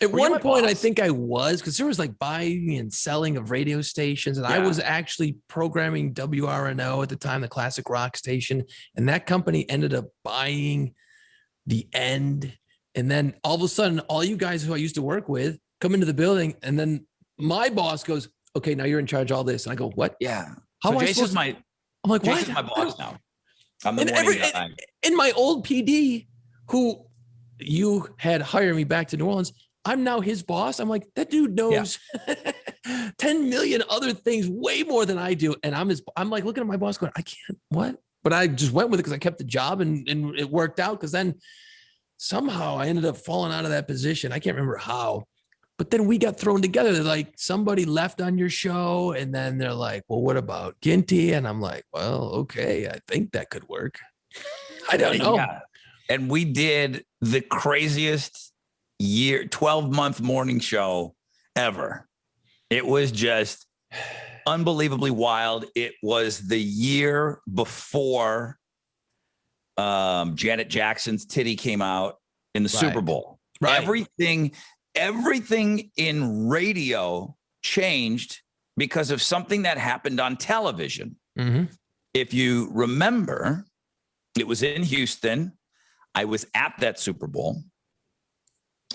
At Were you one my point, I boss? think I was, because there was like buying and selling of radio stations. And I Yeah. was actually programming WRNO at the time, the classic rock station. And that company ended up buying the end. And then all of a sudden, all you guys who I used to work with come into the building. And then my boss goes, okay, now you're in charge of all this. And I go, what? Yeah. How So am I Jason's supposed to- my I'm like, Jason's what? my boss now. I'm the And morning every- guy. And my old PD, who you had hired me back to New Orleans, I'm now his boss. I'm like, that dude knows 10 million other things way more than I do. And I'm like looking at my boss going, I can't, what? But I just went with it because I kept the job, and it worked out, because then somehow I ended up falling out of that position. I can't remember how, but then we got thrown together. They're like, somebody left on your show. And then they're like, well, what about Ginty? And I'm like, well, okay, I think that could work. I don't know. Yeah. And we did the craziest 12-month morning show ever. It was just unbelievably wild. It was the year before Janet Jackson's Titty came out in the Super Bowl. Right. Everything in radio changed because of something that happened on television. Mhm. If you remember, it was in Houston. I was at that Super Bowl,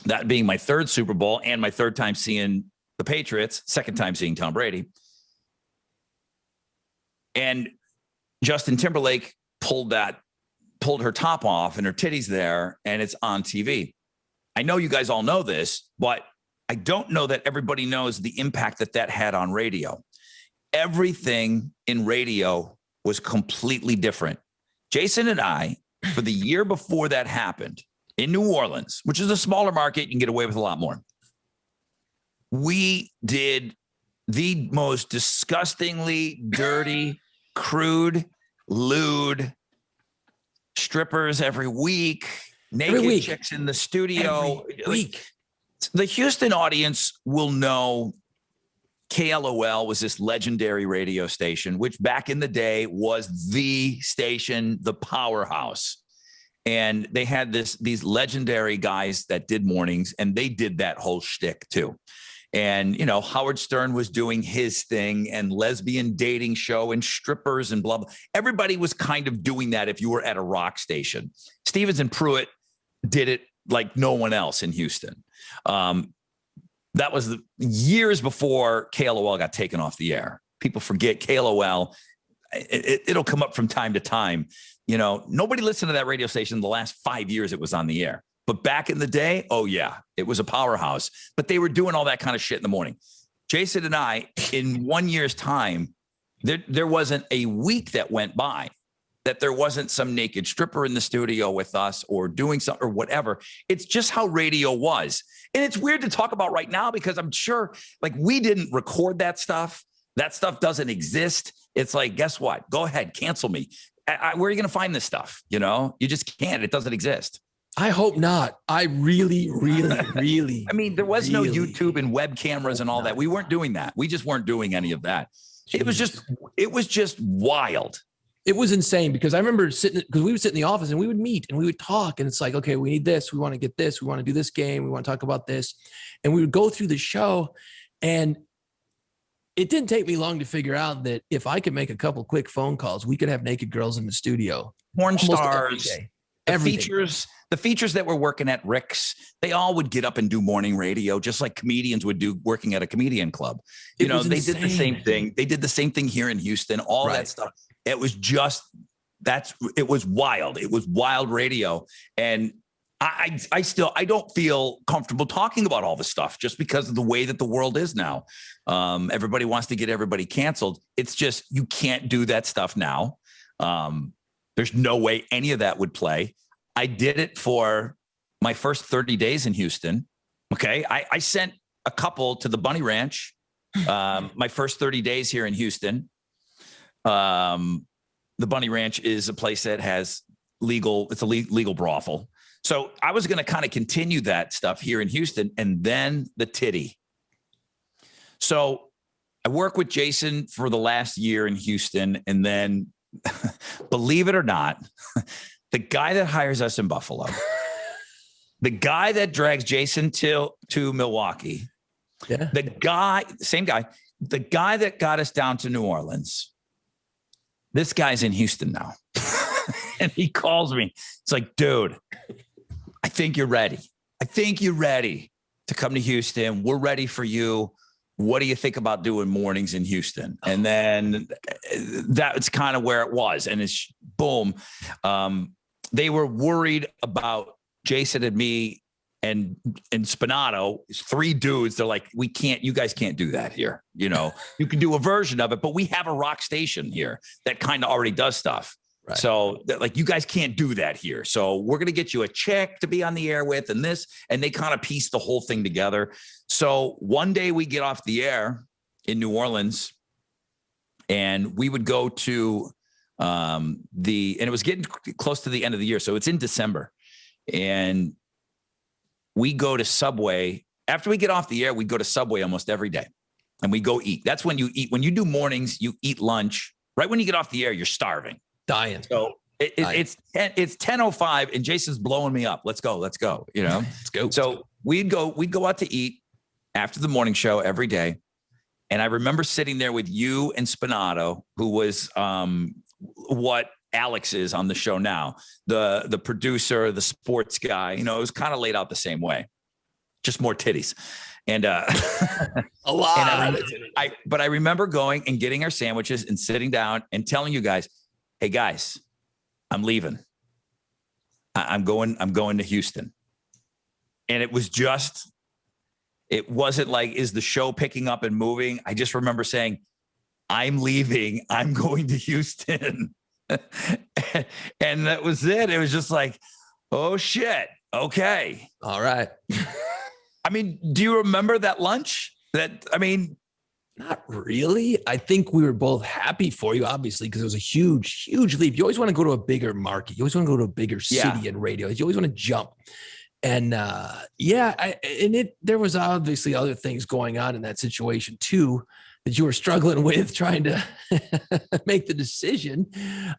that being my third Super Bowl and my third time seeing the Patriots, second time seeing Tom Brady. And Justin Timberlake pulled her top off and her titties there, and it's on TV. I know you guys all know this, but I don't know that everybody knows the impact that had on radio. Everything in radio was completely different. Jason and I, for the year before that happened in New Orleans, which is a smaller market, you can get away with a lot more. We did the most disgustingly dirty, crude, lewd strippers every week, naked week. chicks in the studio. Every week. The Houston audience will know KLOL was this legendary radio station, which back in the day was the station, the powerhouse. And they had these legendary guys that did mornings, and they did that whole shtick too. And, you know, Howard Stern was doing his thing, and lesbian dating show and strippers and blah, blah. Everybody was kind of doing that if you were at a rock station. Stevens and Pruitt did it like no one else in Houston. That was the years before KLOL got taken off the air. People forget KLOL. It'll come up from time to time. You know, nobody listened to that radio station in the last 5 years it was on the air. But back in the day, oh yeah, it was a powerhouse. But they were doing all that kind of shit in the morning. Jason and I, in 1 year's time, there wasn't a week that went by that there wasn't some naked stripper in the studio with us or doing something or whatever. It's just how radio was. And it's weird to talk about right now because I'm sure like we didn't record that stuff. That stuff doesn't exist. It's like, guess what? Go ahead, cancel me. Where are you going to find this stuff? You know, you just can't. It doesn't exist. I hope not. I really, really. I mean, there was no really YouTube and web cameras and all that. We weren't doing that. We just weren't doing any of that. It was just wild. It was insane because I remember because we would sit in the office and we would meet and we would talk, and it's like, okay, we need this, we want to get this, we want to do this game, we want to talk about this. And we would go through the show, and it didn't take me long to figure out that if I could make a couple quick phone calls, we could have naked girls in the studio. Porn almost stars, every day. the features that were working at Rick's, they all would get up and do morning radio, just like comedians would do working at a comedian club. They did the same thing. They did the same thing here in Houston, all that stuff. It was it was wild. It was wild radio. And I don't feel comfortable talking about all this stuff just because of the way that the world is now. Everybody wants to get everybody canceled. It's just, you can't do that stuff now. There's no way any of that would play. I did it for my first 30 days in Houston. Okay. I sent a couple to the Bunny Ranch, my first 30 days here in Houston. The Bunny Ranch is a place that has it's a legal brothel. So I was going to kind of continue that stuff here in Houston, and then the titty. So I work with Jason for the last year in Houston. And then believe it or not, the guy that hires us in Buffalo, the guy that drags Jason to Milwaukee, same guy, the guy that got us down to New Orleans, this guy's in Houston now. And he calls me. It's like, dude, I think you're ready. I think you're ready to come to Houston. We're ready for you. What do you think about doing mornings in Houston? And then that's kind of where it was. And it's boom. They were worried about Jason and me and Spinato, three dudes. They're like, you guys can't do that here. You can do a version of it, but we have a rock station here that kind of already does stuff. Right. So you guys can't do that here. So we're going to get you a chick to be on the air with and this, and they kind of piece the whole thing together. So one day we get off the air in New Orleans, and we would go to and it was getting close to the end of the year. So it's in December, and we go to Subway. After we get off the air, we go to Subway almost every day, and we go eat. That's when you eat. When you do mornings, you eat lunch. Right when you get off the air, you're starving. Dying. So it's 10:05 and Jason's blowing me up. Let's go. Let's go. Let's go. So we'd go out to eat after the morning show every day. And I remember sitting there with you and Spinato, who was what Alex is on the show now, the producer, the sports guy. It was kind of laid out the same way, just more titties. And a lot. But I remember going and getting our sandwiches and sitting down and telling you guys, hey guys, I'm leaving. I'm going to Houston. And it wasn't like, is the show picking up and moving? I just remember saying, I'm leaving. I'm going to Houston. And that was it. It was just like, oh shit. Okay. All right. Do you remember that lunch? Not really. I think we were both happy for you, obviously, because it was a huge, huge leap. You always want to go to a bigger market. You always want to go to a bigger city in radio. You always want to jump. And there was obviously other things going on in that situation too, that you were struggling with trying to make the decision.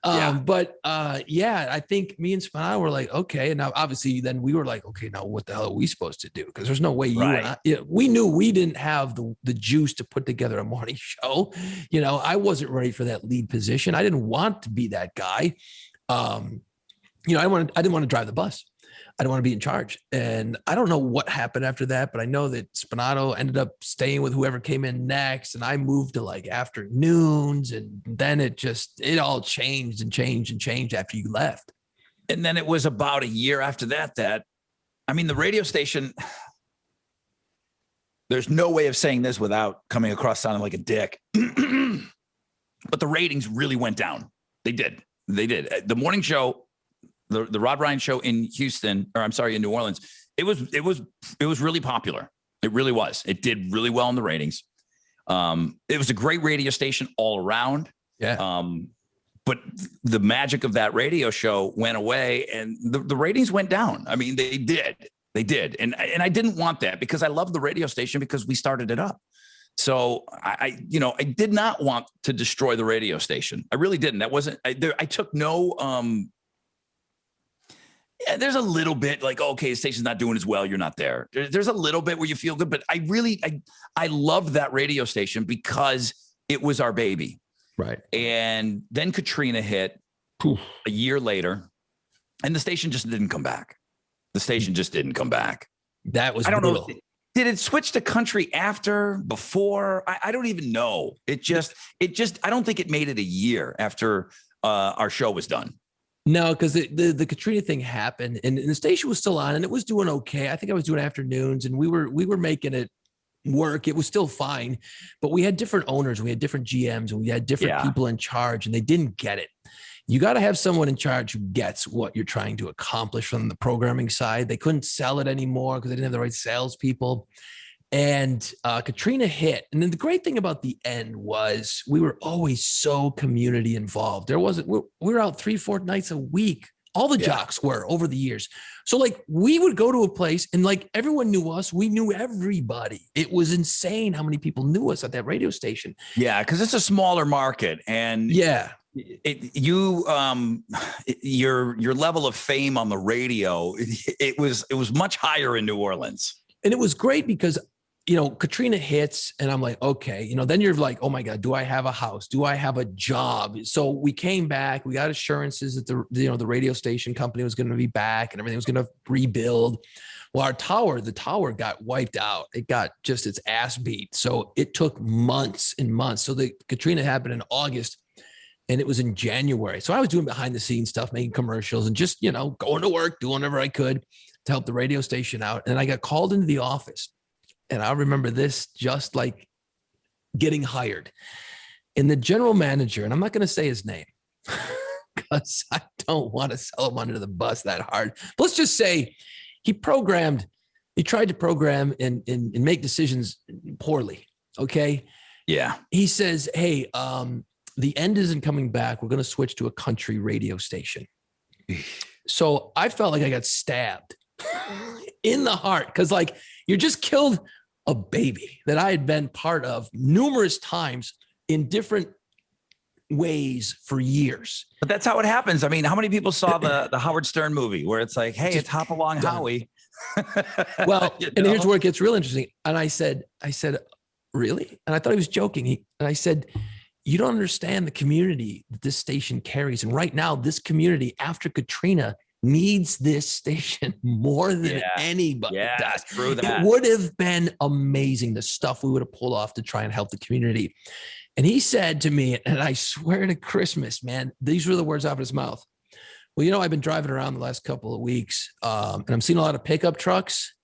I think me and Spinato were like, okay. And now obviously then we were like, okay, now what the hell are we supposed to do? Because there's no way we knew we didn't have the juice to put together a morning show. I wasn't ready for that lead position. I didn't want to be that guy. I didn't want to drive the bus. I don't want to be in charge. And I don't know what happened after that, but I know that Spinato ended up staying with whoever came in next. And I moved to afternoons. And then it all changed after you left. And then it was about a year after that, the radio station, there's no way of saying this without coming across sounding like a dick, but the ratings really went down. They did. The morning show, the Rod Ryan show in in New Orleans, it was really popular. It really was. It did really well in the ratings. It was a great radio station all around. Yeah. But the magic of that radio show went away, and the ratings went down. They did. And I didn't want that, because I love the radio station because we started it up. So I did not want to destroy the radio station. I really didn't. That wasn't, I took no, yeah, there's a little bit like, okay, the station's not doing as well. You're not there. There's a little bit where you feel good, but I loved that radio station because it was our baby. Right. And then Katrina hit a year later and the station just didn't come back. The station just didn't come back. That was I don't brutal. know. Did it switch to country after, before? I don't even know. It just, I don't think it made it a year after our show was done. No, because the Katrina thing happened and the station was still on and it was doing okay. I think I was doing afternoons and we were making it work. It was still fine, but we had different owners, we had different GMs, and we had different people in charge, and they didn't get it. You got to have someone in charge who gets what you're trying to accomplish from the programming side. They couldn't sell it anymore because they didn't have the right salespeople. And Katrina hit. And then the great thing about the end was we were always so community involved. There wasn't, we were out 3-4 nights a week. All the jocks were over the years. So like we would go to a place and like everyone knew us. We knew everybody. It was insane how many people knew us at that radio station. Yeah, because it's a smaller market. And your level of fame on the radio, it was much higher in New Orleans. And it was great because Katrina hits and I'm like, okay, then you're like, oh my God, do I have a house? Do I have a job? So we came back, we got assurances that the radio station company was going to be back and everything was going to rebuild. Well, the tower got wiped out. It got just its ass beat. So it took months and months. So the Katrina happened in August and it was in January. So I was doing behind the scenes stuff, making commercials and just, going to work, doing whatever I could to help the radio station out. And I got called into the office. And I remember this just like getting hired. And the general manager, and I'm not going to say his name because I don't want to sell him under the bus that hard. But let's just say he tried to program and make decisions poorly. Okay. Yeah. He says, hey, the end isn't coming back. We're going to switch to a country radio station. So I felt like I got stabbed in the heart because like you just killed a baby that I had been part of numerous times in different ways for years. But that's how it happens. I mean, how many people saw the Howard Stern movie where it's like, hey, it's Hop Along Howie? Well, and here's where it gets real interesting. And I said, really? And I thought he was joking. And I said, you don't understand the community that this station carries. And right now, this community after Katrina needs this station more than anybody does. True that. It would have been amazing, the stuff we would have pulled off to try and help the community. And he said to me, and I swear to Christmas, man, these were the words out of his mouth. Well, I've been driving around the last couple of weeks and I'm seeing a lot of pickup trucks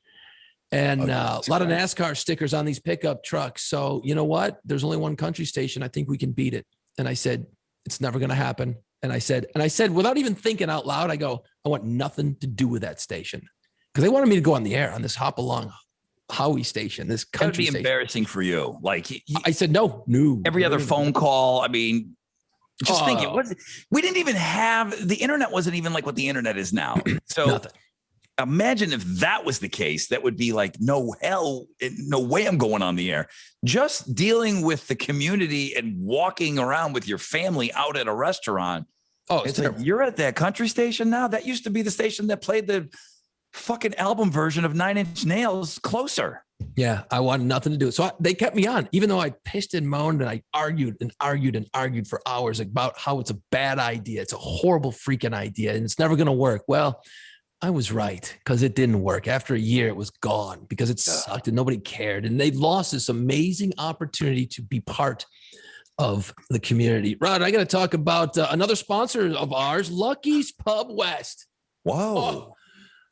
and a lot of NASCAR stickers on these pickup trucks. So you know what? There's only one country station. I think we can beat it. And I said, it's never going to happen. And I said, without even thinking out loud, I go, I want nothing to do with that station. Because they wanted me to go on the air on this Hop Along Howie station, this country station. That would be embarrassing for you. Like I said, no. Every other phone call. I mean, just think we didn't even have, the internet wasn't even like what the internet is now. So nothing. Imagine if that was the case, that would be like, no way I'm going on the air. Just dealing with the community and walking around with your family out at a restaurant. Oh, it's like, you're at that country station now? That used to be the station that played the fucking album version of Nine Inch Nails, Closer. Yeah, I wanted nothing to do. So they kept me on, even though I pissed and moaned and I argued for hours about how it's a bad idea. It's a horrible freaking idea and it's never going to work. Well, I was right because it didn't work. After a year, it was gone because it sucked and nobody cared. And they lost this amazing opportunity to be part of the community. Rod, I got to talk about another sponsor of ours, Lucky's Pub West. Whoa. Oh,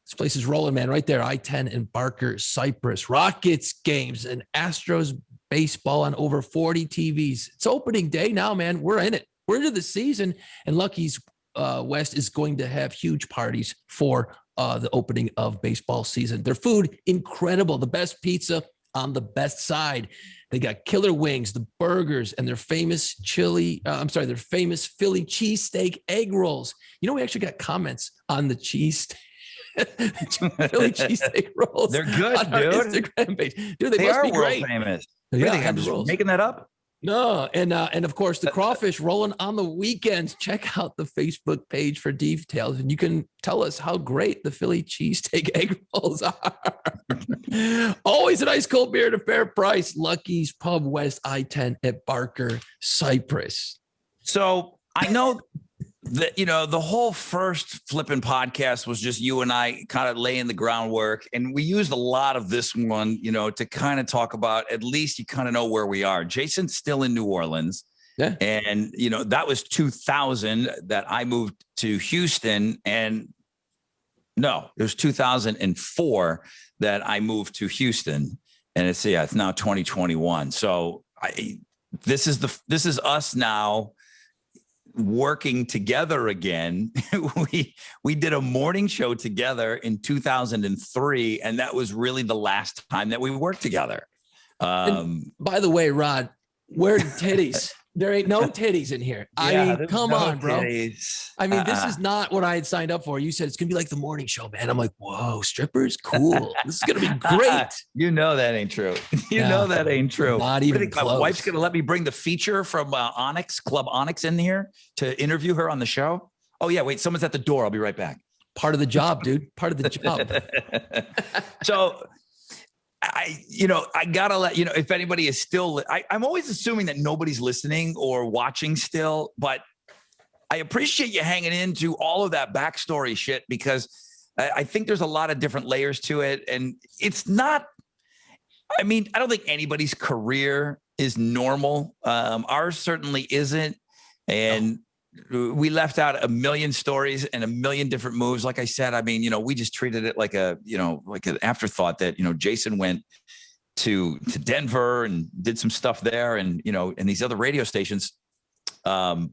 this place is rolling, man, right there. I-10 in Barker, Cypress, Rockets games and Astros baseball on over 40 TVs. It's opening day now, man. We're in it. We're into the season and Lucky's West is going to have huge parties for the opening of baseball season. Their food, incredible. The best pizza on the best side. They got killer wings, the burgers, and their famous Philly cheesesteak egg rolls. We actually got comments on the cheesesteak Philly cheesesteak rolls. They're good, on our dude. Instagram page. Dude, they must are be world great. famous. Yeah, What do you I think? had I'm the just rolls. making that up. No, and of course the crawfish rolling on the weekends. Check out the Facebook page for details, and you can tell us how great the Philly cheesesteak egg rolls are. Always an ice cold beer at a fair price. Lucky's Pub West I-10 at Barker Cypress. So I know that, the whole first flipping podcast was just you and I kind of laying the groundwork. And we used a lot of this one, to kind of talk about, at least you kind of know where we are. Jason's still in New Orleans. Yeah. And, that was 2000 that I moved to Houston. And no, it was 2004 that I moved to Houston. And it's now 2021. So this is us now working together again. we did a morning show together in 2003, and that was really the last time that we worked together. By the way, Rod, where are titties? There ain't no titties in here. I mean, come on, bro. Titties. I mean, this is not what I had signed up for. You said it's gonna be like the morning show, man. I'm like, whoa, strippers, cool. This is gonna be great. You know that ain't true. You know that ain't true. Not even close. My wife's gonna let me bring the feature from Onyx Club Onyx in here to interview her on the show. Oh yeah, wait, someone's at the door. I'll be right back. Part of the job, dude. Part of the job. So I gotta let if anybody is still, I'm always assuming that nobody's listening or watching still, but I appreciate you hanging into all of that backstory shit, because I think there's a lot of different layers to it. And it's not, I don't think anybody's career is normal. Ours certainly isn't. And we left out a million stories and a million different moves. Like I said, we just treated it like like an afterthought that, Jason went to Denver and did some stuff there, and, and these other radio stations. It'll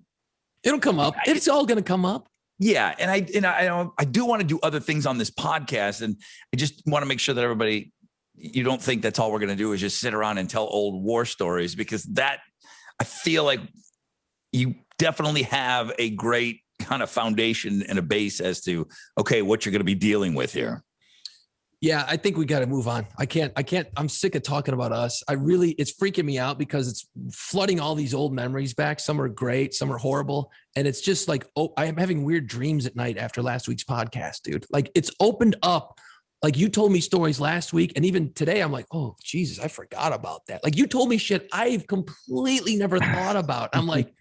come up. It's all going to come up. Yeah. And I do want to do other things on this podcast. And I just want to make sure that everybody, you don't think that's all we're going to do is just sit around and tell old war stories, because I feel like you definitely have a great kind of foundation and a base as to, okay, what you're going to be dealing with here. Yeah, I think we got to move on. I can't, I'm sick of talking about us. It's freaking me out because it's flooding all these old memories back. Some are great, some are horrible. And it's just like, I am having weird dreams at night after last week's podcast, dude. Like, it's opened up. Like, you told me stories last week, and even today I'm like, oh, Jesus, I forgot about that. Like, you told me shit I've completely never thought about. I'm like,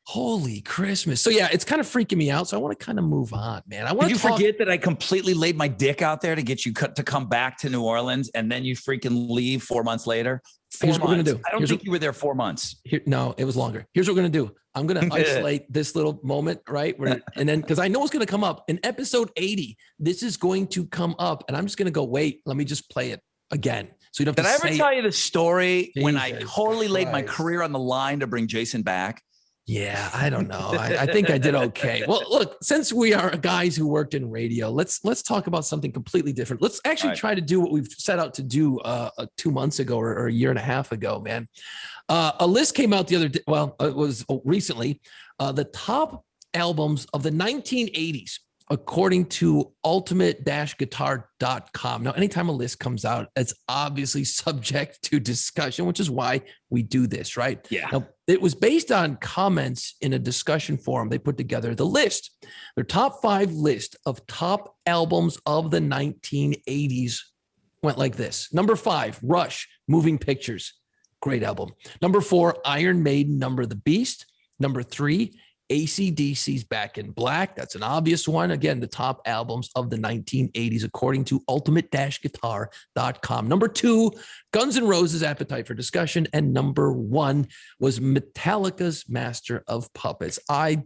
holy Christmas. So yeah, it's kind of freaking me out. So I want to kind of move on, man. Did you forget that I completely laid my dick out there to get you to come back to New Orleans, and then you freaking leave 4 months later? Here's what we're going to do. I don't think you were there 4 months. No, it was longer. Here's what we're going to do. I'm going to isolate this little moment, right? And then, because I know it's going to come up in episode 80, this is going to come up, and I'm just going to go, wait, let me just play it again. So you don't have to Did I ever tell you the story when I Jesus totally laid my Christ. career on the line to bring Jason back? Yeah, I don't know. I think I did okay. Well, look, since we are guys who worked in radio, let's talk about something completely different. Let's actually try to do what we've set out to do 2 months ago or a year and a half ago, man. A list came out the other day. Well, it was recently. The top albums of the 1980s, according to ultimate-guitar.com. Now, anytime a list comes out, it's obviously subject to discussion, which is why we do this, right? Yeah. Now, it was based on comments in a discussion forum. They put together the list, their top 5 list of top albums of the 1980s went like this. Number 5, Rush, Moving Pictures. Great album. Number 4, Iron Maiden, Number of the Beast. Number 3, AC/DC's Back in Black. That's an obvious one. Again, the top albums of the 1980s, according to ultimate-guitar.com. Number 2, Guns N' Roses' Appetite for Discussion. And number 1 was Metallica's Master of Puppets. I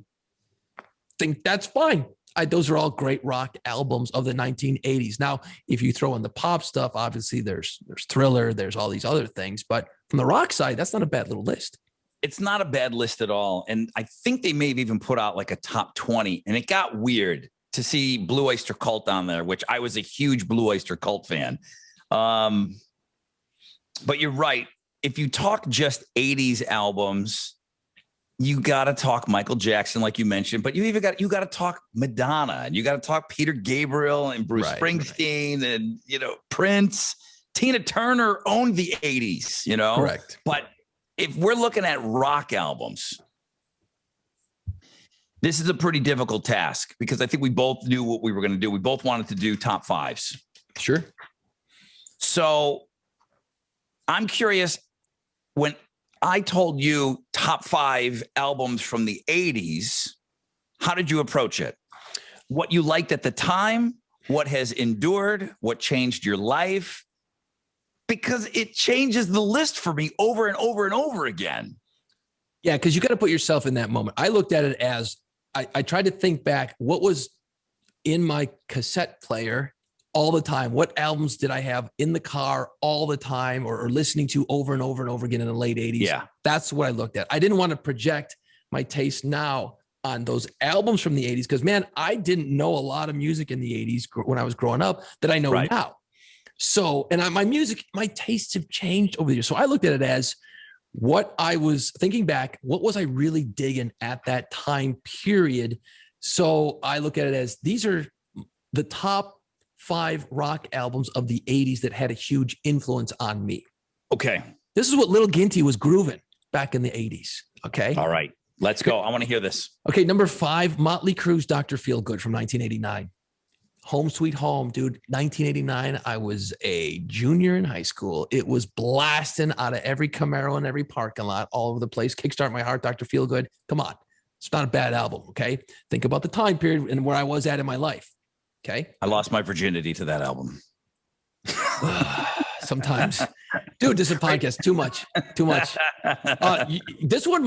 think that's fine. Those are all great rock albums of the 1980s. Now, if you throw in the pop stuff, obviously there's Thriller, there's all these other things. But from the rock side, that's not a bad little list. It's not a bad list at all. And I think they may have even put out like a top 20. And it got weird to see Blue Oyster Cult on there, which I was a huge Blue Oyster Cult fan. But you're right. If you talk just 80s albums, you got to talk Michael Jackson, like you mentioned, but you got to talk Madonna, and you got to talk Peter Gabriel and Bruce Springsteen and, Prince. Tina Turner owned the 80s, Correct. But if we're looking at rock albums, this is a pretty difficult task because I think we both knew what we were going to do. We both wanted to do top fives. Sure. So I'm curious, when I told you top 5 albums from the 80s, how did you approach it? What you liked at the time, what has endured, what changed your life? Because it changes the list for me over and over and over again. Yeah, because you got to put yourself in that moment. I looked at it as I tried to think back what was in my cassette player all the time. What albums did I have in the car all the time or listening to over and over and over again in the late 80s? Yeah. That's what I looked at. I didn't want to project my taste now on those albums from the 80s because, man, I didn't know a lot of music in the 80s when I was growing up that I know now. So, and my tastes have changed over the years. So I looked at it as what I was thinking back, what was I really digging at that time period? So I look at it as these are the top 5 rock albums of the 80s that had a huge influence on me. Okay. This is what Little Ginty was grooving back in the 80s. Okay. All right. Let's go. I want to hear this. Okay. Number 5, Motley Crue's Dr. Feelgood from 1989. Home Sweet Home, dude. 1989, I was a junior in high school. It was blasting out of every Camaro in every parking lot, all over the place. Kickstart My Heart, Dr. Feelgood. Come on. It's not a bad album, okay? Think about the time period and where I was at in my life, okay? I lost my virginity to that album. Sometimes. Dude, this is a podcast. Too much. This one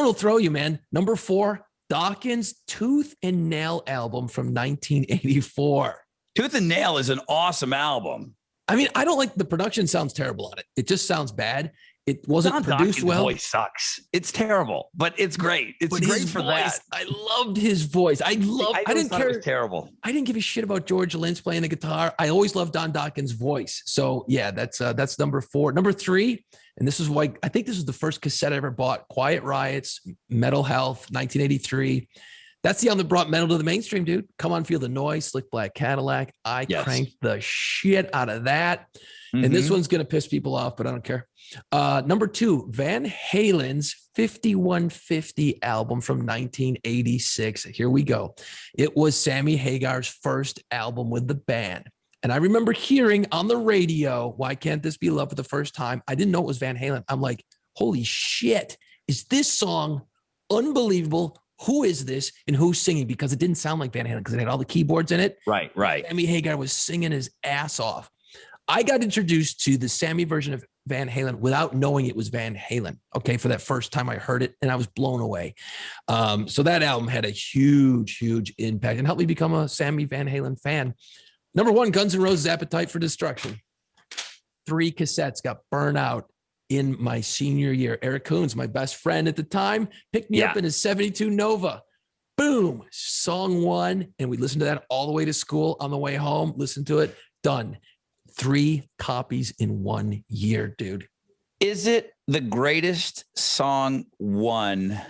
will throw you, man. Number 4, Dawkins' Tooth and Nail album from 1984. Tooth and Nail is an awesome album. I mean, I don't like the production. Sounds terrible on it. It just sounds bad. It wasn't Don produced Dawkins' well. voice sucks. It's terrible, but it's great. It's great for that. I loved his voice. I didn't care. It was terrible. I didn't give a shit about George Lynch playing the guitar. I always loved Don Dawkins' voice. So yeah, that's number 4. Number 3, and this is why I think this is the first cassette I ever bought. Quiet Riot's Metal Health, 1983. That's the album that brought metal to the mainstream, dude. Come On, Feel the Noise, Slick Black Cadillac. I cranked the shit out of that. Mm-hmm. And this one's going to piss people off, but I don't care. Number 2, Van Halen's 5150 album from 1986. Here we go. It was Sammy Hagar's first album with the band. And I remember hearing on the radio, Why Can't This Be Love, for the first time. I didn't know it was Van Halen. I'm like, holy shit, is this song unbelievable? Who is this and who's singing? Because it didn't sound like Van Halen because it had all the keyboards in it. Right. Sammy Hagar was singing his ass off. I got introduced to the Sammy version of Van Halen without knowing it was Van Halen. Okay. For that first time I heard it and I was blown away. So that album had a huge, huge impact and helped me become a Sammy Van Halen fan. Number 1, Guns N' Roses' Appetite for Destruction. 3 cassettes got burned out in my senior year. Eric Coons, my best friend at the time, picked me up in his 72 Nova. Boom, song 1. And we listened to that all the way to school on the way home. Listen to it. Done. 3 copies in 1 year, dude. Is it the greatest song 1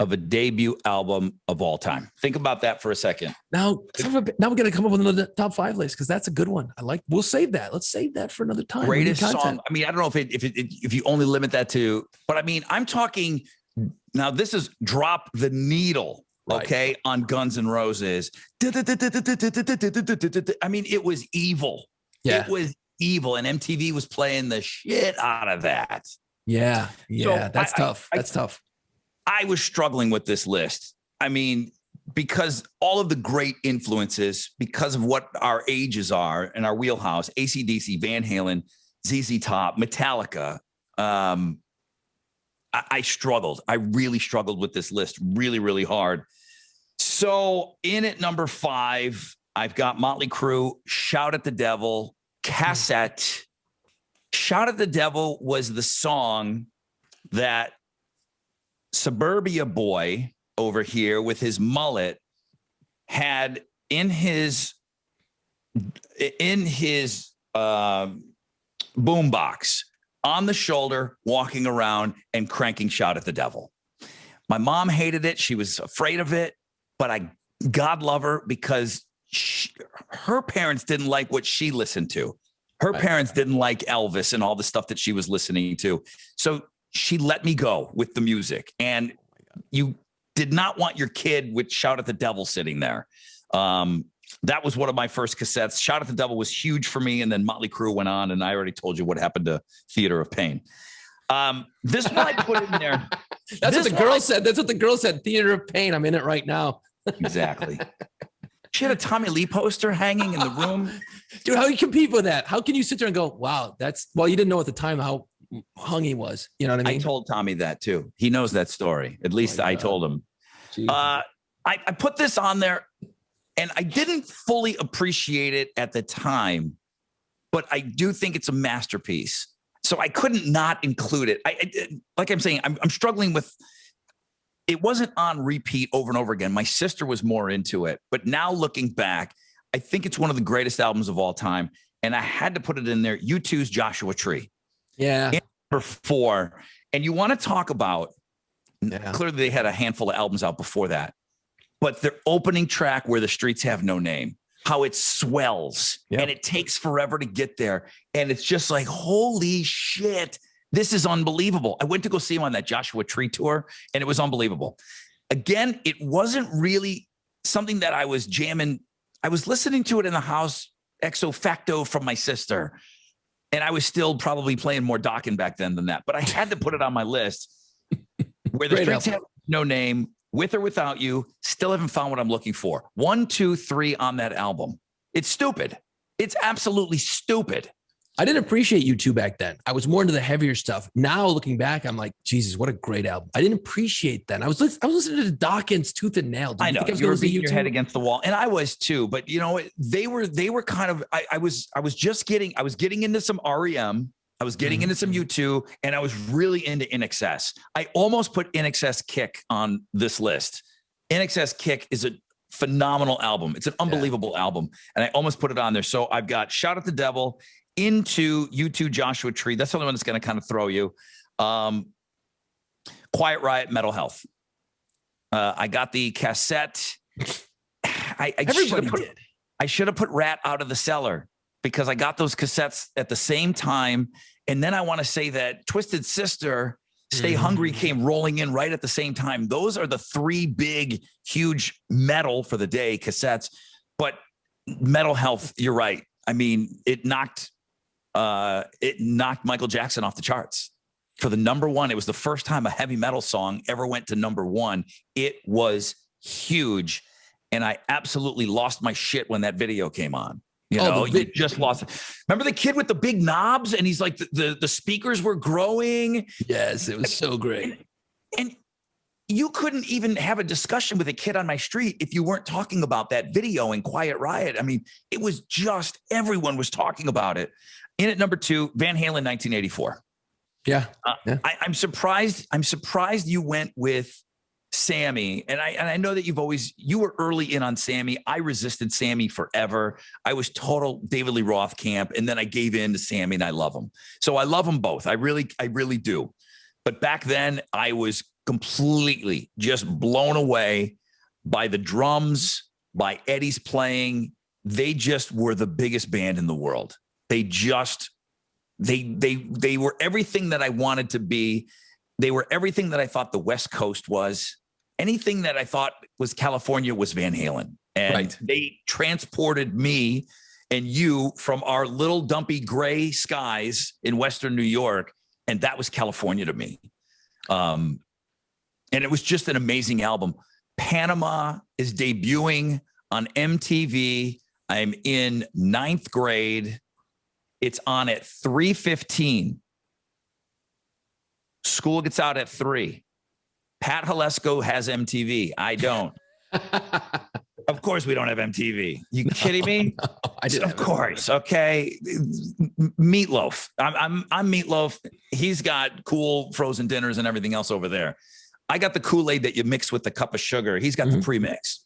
of a debut album of all time? Think about that for a second. Now we're going to come up with another top 5 list because that's a good one. We'll save that. Let's save that for another time. Greatest song. I mean, I don't know if you only limit that to, but I mean, I'm talking now. This is Drop the Needle. Okay, on Guns N' Roses. I mean, it was evil. Yeah. It was evil. And MTV was playing the shit out of that. Yeah. So that's tough. That's tough. I was struggling with this list. I mean, because all of the great influences, because of what our ages are and our wheelhouse, AC/DC, Van Halen, ZZ Top, Metallica, I struggled. I really struggled with this list really, really hard. So in at number 5, I've got Motley Crue, Shout at the Devil, cassette. Shout at the Devil was the song that Suburbia Boy over here with his mullet had in his boombox on the shoulder, walking around and cranking Shout at the Devil. My mom hated it. She was afraid of it, but God love her, because her parents didn't like what she listened to. Her parents didn't like Elvis and all the stuff that she was listening to. So she let me go with the music. And you did not want your kid with Shout at the Devil sitting there. That was one of my first cassettes. Shout at the Devil was huge for me. And then Motley Crue went on, and I already told you what happened to Theater of Pain. This one I put in there. That's what the girl said. That's what the girl said. Theater of Pain. I'm in it right now. Exactly. She had a Tommy Lee poster hanging in the room. Dude, how do you compete with that? How can you sit there and go, wow, you didn't know at the time how hung he was. You know what I mean? I told Tommy that too. He knows that story. At least I told him. I put this on there, and I didn't fully appreciate it at the time, but I do think it's a masterpiece. So I couldn't not include it. Like I'm saying, I'm struggling with. It wasn't on repeat over and over again. My sister was more into it, but now looking back, I think it's one of the greatest albums of all time. And I had to put it in there. U2's Joshua Tree. Yeah. Number 4. And you want to talk about, clearly they had a handful of albums out before that, but their opening track, Where the Streets Have No Name, how it swells and it takes forever to get there. And it's just like, holy shit. This is unbelievable. I went to go see him on that Joshua Tree tour, and it was unbelievable. Again, it wasn't really something that I was jamming. I was listening to it in the house ex facto from my sister, and I was still probably playing more Dokken back then than that. But I had to put it on my list. Where the Streets Have No Name, With or Without You, still haven't found what I'm looking for. 1, 2, 3 on that album. It's stupid. It's absolutely stupid. I didn't appreciate U2 back then. I was more into the heavier stuff. Now looking back, I'm like, Jesus, what a great album. I didn't appreciate that. I was listening to Dokken's Tooth and Nail. I know you were beating your head against the wall, and I was too. But you know, they were kind of. I was getting into some REM. I was getting into some U2, and I was really into INXS. I almost put INXS Kick on this list. INXS Kick is a phenomenal album. It's an unbelievable album, and I almost put it on there. So I've got Shout at the Devil, into U2 Joshua Tree. That's the only one that's going to kind of throw you. Quiet Riot, Metal Health. I got the cassette. I should have put Rat Out of the Cellar, because I got those cassettes at the same time. And then I want to say that Twisted Sister, Stay Hungry came rolling in right at the same time. Those are the 3 big, huge metal for the day cassettes. But Metal Health, you're right. I mean, it knocked Michael Jackson off the charts for the number 1. It was the first time a heavy metal song ever went to number 1. It was huge. And I absolutely lost my shit when that video came on. You just lost it. Remember the kid with the big knobs, and he's like, the speakers were growing. Yes, it was so great. And you couldn't even have a discussion with a kid on my street if you weren't talking about that video in Quiet Riot. I mean, it was just, everyone was talking about it. In at number 2, Van Halen, 1984. Yeah. I'm surprised you went with Sammy. And I know that you were early in on Sammy. I resisted Sammy forever. I was total David Lee Roth camp. And then I gave in to Sammy, and I love him. So I love them both. I really do. But back then I was completely just blown away by the drums, by Eddie's playing. They just were the biggest band in the world. They were everything that I wanted to be. They were everything that I thought the West Coast was. Anything that I thought was California was Van Halen. And they transported me and you from our little dumpy gray skies in Western New York. And that was California to me. And it was just an amazing album. Panama is debuting on MTV. I'm in 9th grade. It's on at 3:15. School gets out at 3. Pat Halesko has MTV. I don't. Of course we don't have MTV. You kidding me? No, I didn't. Of course. Okay. Meatloaf. I'm Meatloaf. He's got cool frozen dinners and everything else over there. I got the Kool-Aid that you mix with the cup of sugar. He's got the premix.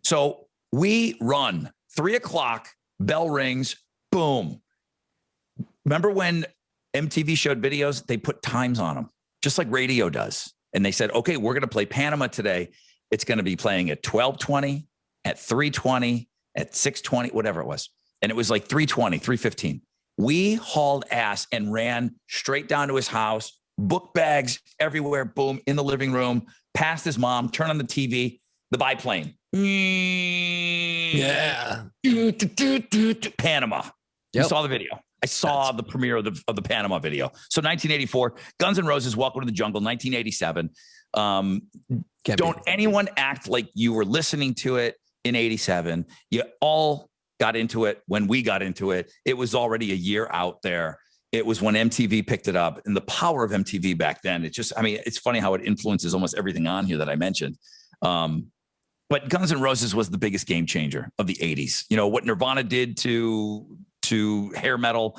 So we run 3:00, bell rings, boom. Remember when MTV showed videos, they put times on them, just like radio does. And they said, okay, we're going to play Panama today. It's going to be playing at 12:20, at 3:20, at 6:20, whatever it was. And it was like 3:20, 3:15. We hauled ass and ran straight down to his house, book bags everywhere, boom, in the living room, past his mom, turn on the TV, the biplane. Yeah. Panama. You saw the video. I saw the premiere of the Panama video. So 1984, Guns N' Roses, Welcome to the Jungle, 1987. Don't anyone act like you were listening to it in 87. You all got into it when we got into it. It was already a year out there. It was when MTV picked it up, and the power of MTV back then. It's just, I mean, it's funny how it influences almost everything on here that I mentioned. But Guns N' Roses was the biggest game changer of the 80s. You know, what Nirvana did to hair metal,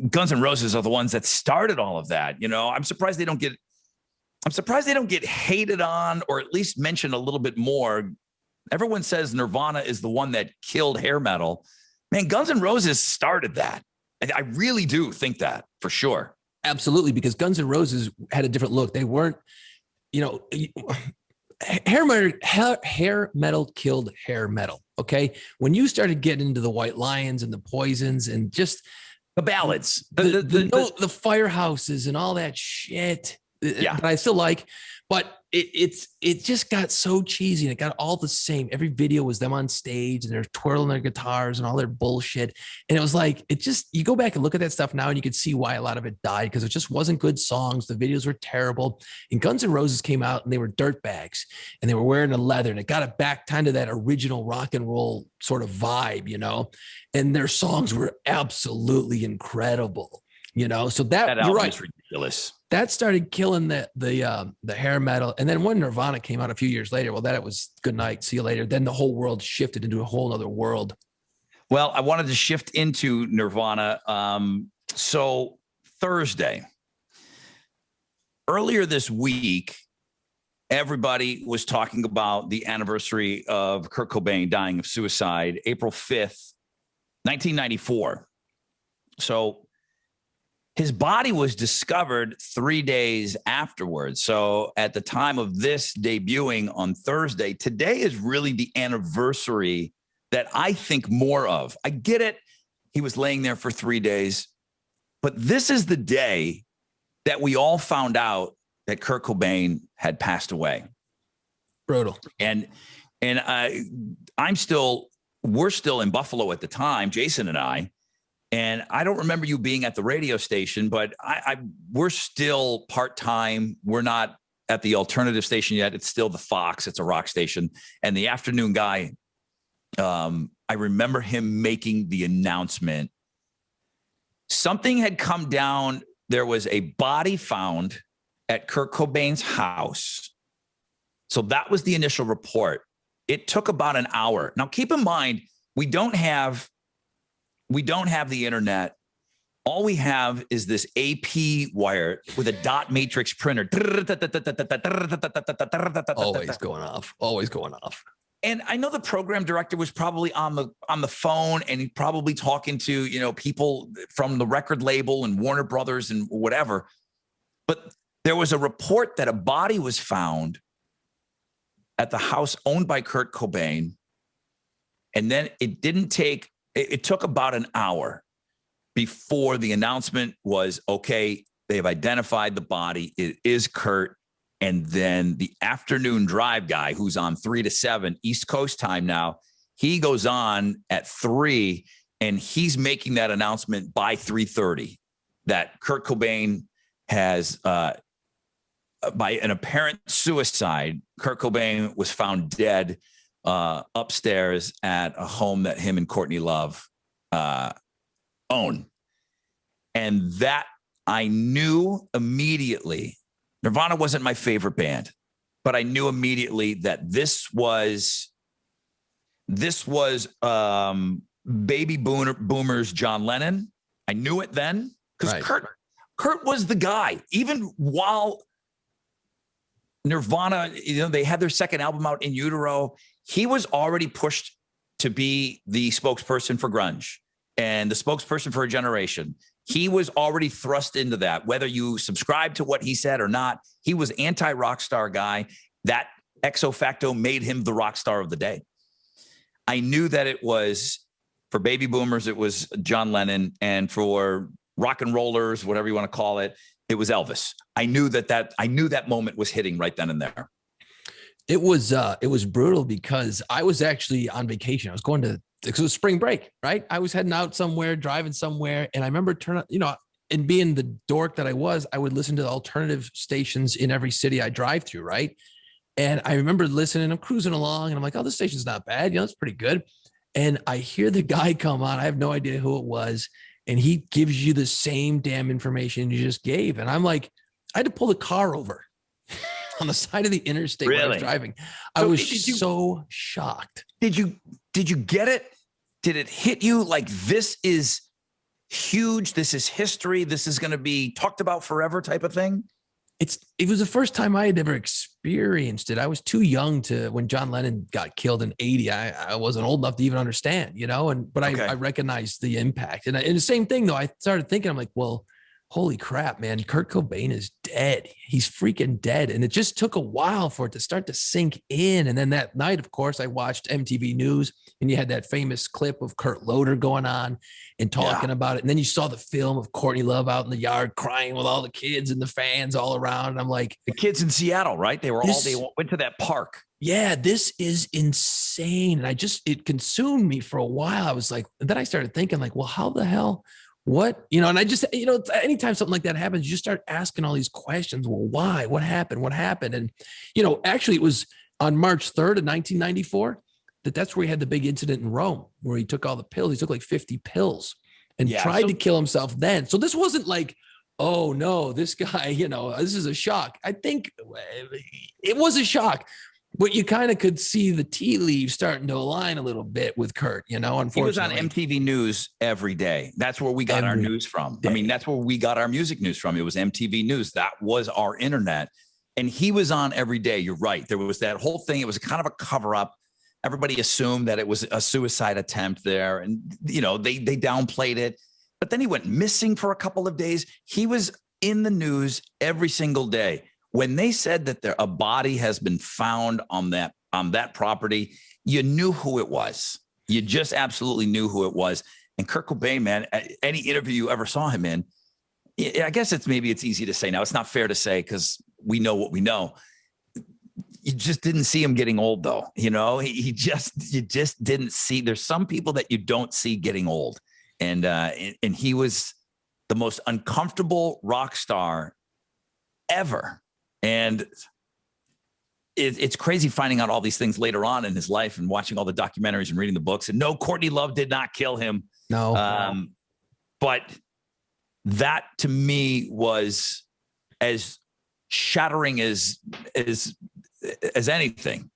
Guns N' Roses are the ones that started all of that. You know, I'm surprised they don't get hated on, or at least mentioned a little bit more. Everyone says Nirvana is the one that killed hair metal. Man, Guns N' Roses started that. I really do think that, for sure. Absolutely, because Guns N' Roses had a different look. They weren't, you know, hair metal killed hair metal. Okay. When you started getting into the White Lions and the Poisons and just the ballads, the firehouses and all that shit that I still like, but it just got so cheesy and it got all the same. Every video was them on stage and they're twirling their guitars and all their bullshit. And it was like, you go back and look at that stuff now and you can see why a lot of it died, because it just wasn't good songs. The videos were terrible. And Guns N' Roses came out and they were dirtbags and they were wearing the leather, and it got it back kind of that original rock and roll sort of vibe, you know, and their songs were absolutely incredible. You know, so that you're right. Is ridiculous. That started killing the hair metal. And then when Nirvana came out a few years later, well, it was good night, see you later. Then the whole world shifted into a whole other world. Well, I wanted to shift into Nirvana. So Thursday, earlier this week, everybody was talking about the anniversary of Kurt Cobain dying of suicide, April 5th, 1994. So his body was discovered 3 days afterwards. So at the time of this debuting on Thursday, today is really the anniversary that I think more of. I get it. He was laying there for 3 days, but this is the day that we all found out that Kurt Cobain had passed away. Brutal. And we're still in Buffalo at the time, Jason and I. And I don't remember you being at the radio station, but we're still part-time. We're not at the alternative station yet. It's still the Fox. It's a rock station. And the afternoon guy, I remember him making the announcement. Something had come down. There was a body found at Kurt Cobain's house. So that was the initial report. It took about an hour. Now, keep in mind, we don't have the internet. All we have is this AP wire with a dot matrix printer. Always going off. And I know the program director was probably on the phone, and he probably talking to, you know, people from the record label and Warner Brothers and whatever. But there was a report that a body was found at the house owned by Kurt Cobain. And then it took about an hour before the announcement was, okay, they've identified the body. It is Kurt. And then the afternoon drive guy, who's on 3 to 7 East Coast time now, he goes on at 3, and he's making that announcement by 3:30 that Kurt Cobain has, by an apparent suicide, Kurt Cobain was found dead upstairs at a home that him and Courtney Love own. And that I knew immediately. Nirvana wasn't my favorite band, but I knew immediately that this was baby boomers John Lennon. I knew it then because Kurt was the guy. Even while Nirvana, you know, they had their second album out, In Utero, he was already pushed to be the spokesperson for grunge and the spokesperson for a generation. He was already thrust into that. Whether you subscribe to what he said or not, he was anti-rock star guy. That ipso facto made him the rock star of the day. I knew that it was, for baby boomers, it was John Lennon, and for rock and rollers, whatever you want to call it, it was Elvis. I knew that moment was hitting right then and there. It was brutal because I was actually on vacation. I was going to, it was spring break, right? I was heading out somewhere, driving somewhere. And I remember and being the dork that I was, I would listen to the alternative stations in every city I drive through, right? And I remember listening, I'm cruising along and I'm like, oh, this station's not bad. It's pretty good. And I hear the guy come on. I have no idea who it was. And he gives you the same damn information you just gave. And I'm like, I had to pull the car over on the side of the interstate when I was driving. I was so shocked. Did you get it? Did it hit you like, this is huge? This is history. This is going to be talked about forever type of thing? It was the first time I had ever experienced it. I was too young when John Lennon got killed in 80. I wasn't old enough to even understand, but I recognized the impact. And the same thing though, I started thinking, I'm like, well, holy crap, man, Kurt Cobain is dead. He's freaking dead. And it just took a while for it to start to sink in. And then that night, of course, I watched MTV News, and you had that famous clip of Kurt Loder going on and talking about it. And then you saw the film of Courtney Love out in the yard crying with all the kids and the fans all around. And I'm like, the kids in Seattle, right? They went to that park. Yeah, this is insane. And it consumed me for a while. I was like, and then I started thinking like, well, how the hell, what, and I just, anytime something like that happens, you just start asking all these questions. Well, why, what happened? And, actually it was on March 3rd of 1994, that's where he had the big incident in Rome, where he took all the pills. He took like 50 pills and tried to kill himself then. So this wasn't like, oh no, this guy, this is a shock. I think it was a shock, but you kind of could see the tea leaves starting to align a little bit with Kurt, unfortunately. He was on MTV News every day. That's where we got our news from. I mean, that's where we got our music news from. It was MTV News. That was our internet. And he was on every day. You're right. There was that whole thing. It was kind of a cover up. Everybody assumed that it was a suicide attempt there. And, they downplayed it. But then he went missing for a couple of days. He was in the news every single day. When they said that a body has been found on that property, you knew who it was. You just absolutely knew who it was. And Kurt Cobain, man, any interview you ever saw him in, I guess it's easy to say now. It's not fair to say because we know what we know. You just didn't see him getting old, though. You just didn't see. There's some people that you don't see getting old, and he was the most uncomfortable rock star ever. And it's crazy finding out all these things later on in his life and watching all the documentaries and reading the books. And no, Courtney Love did not kill him. No, but that to me was as shattering as anything.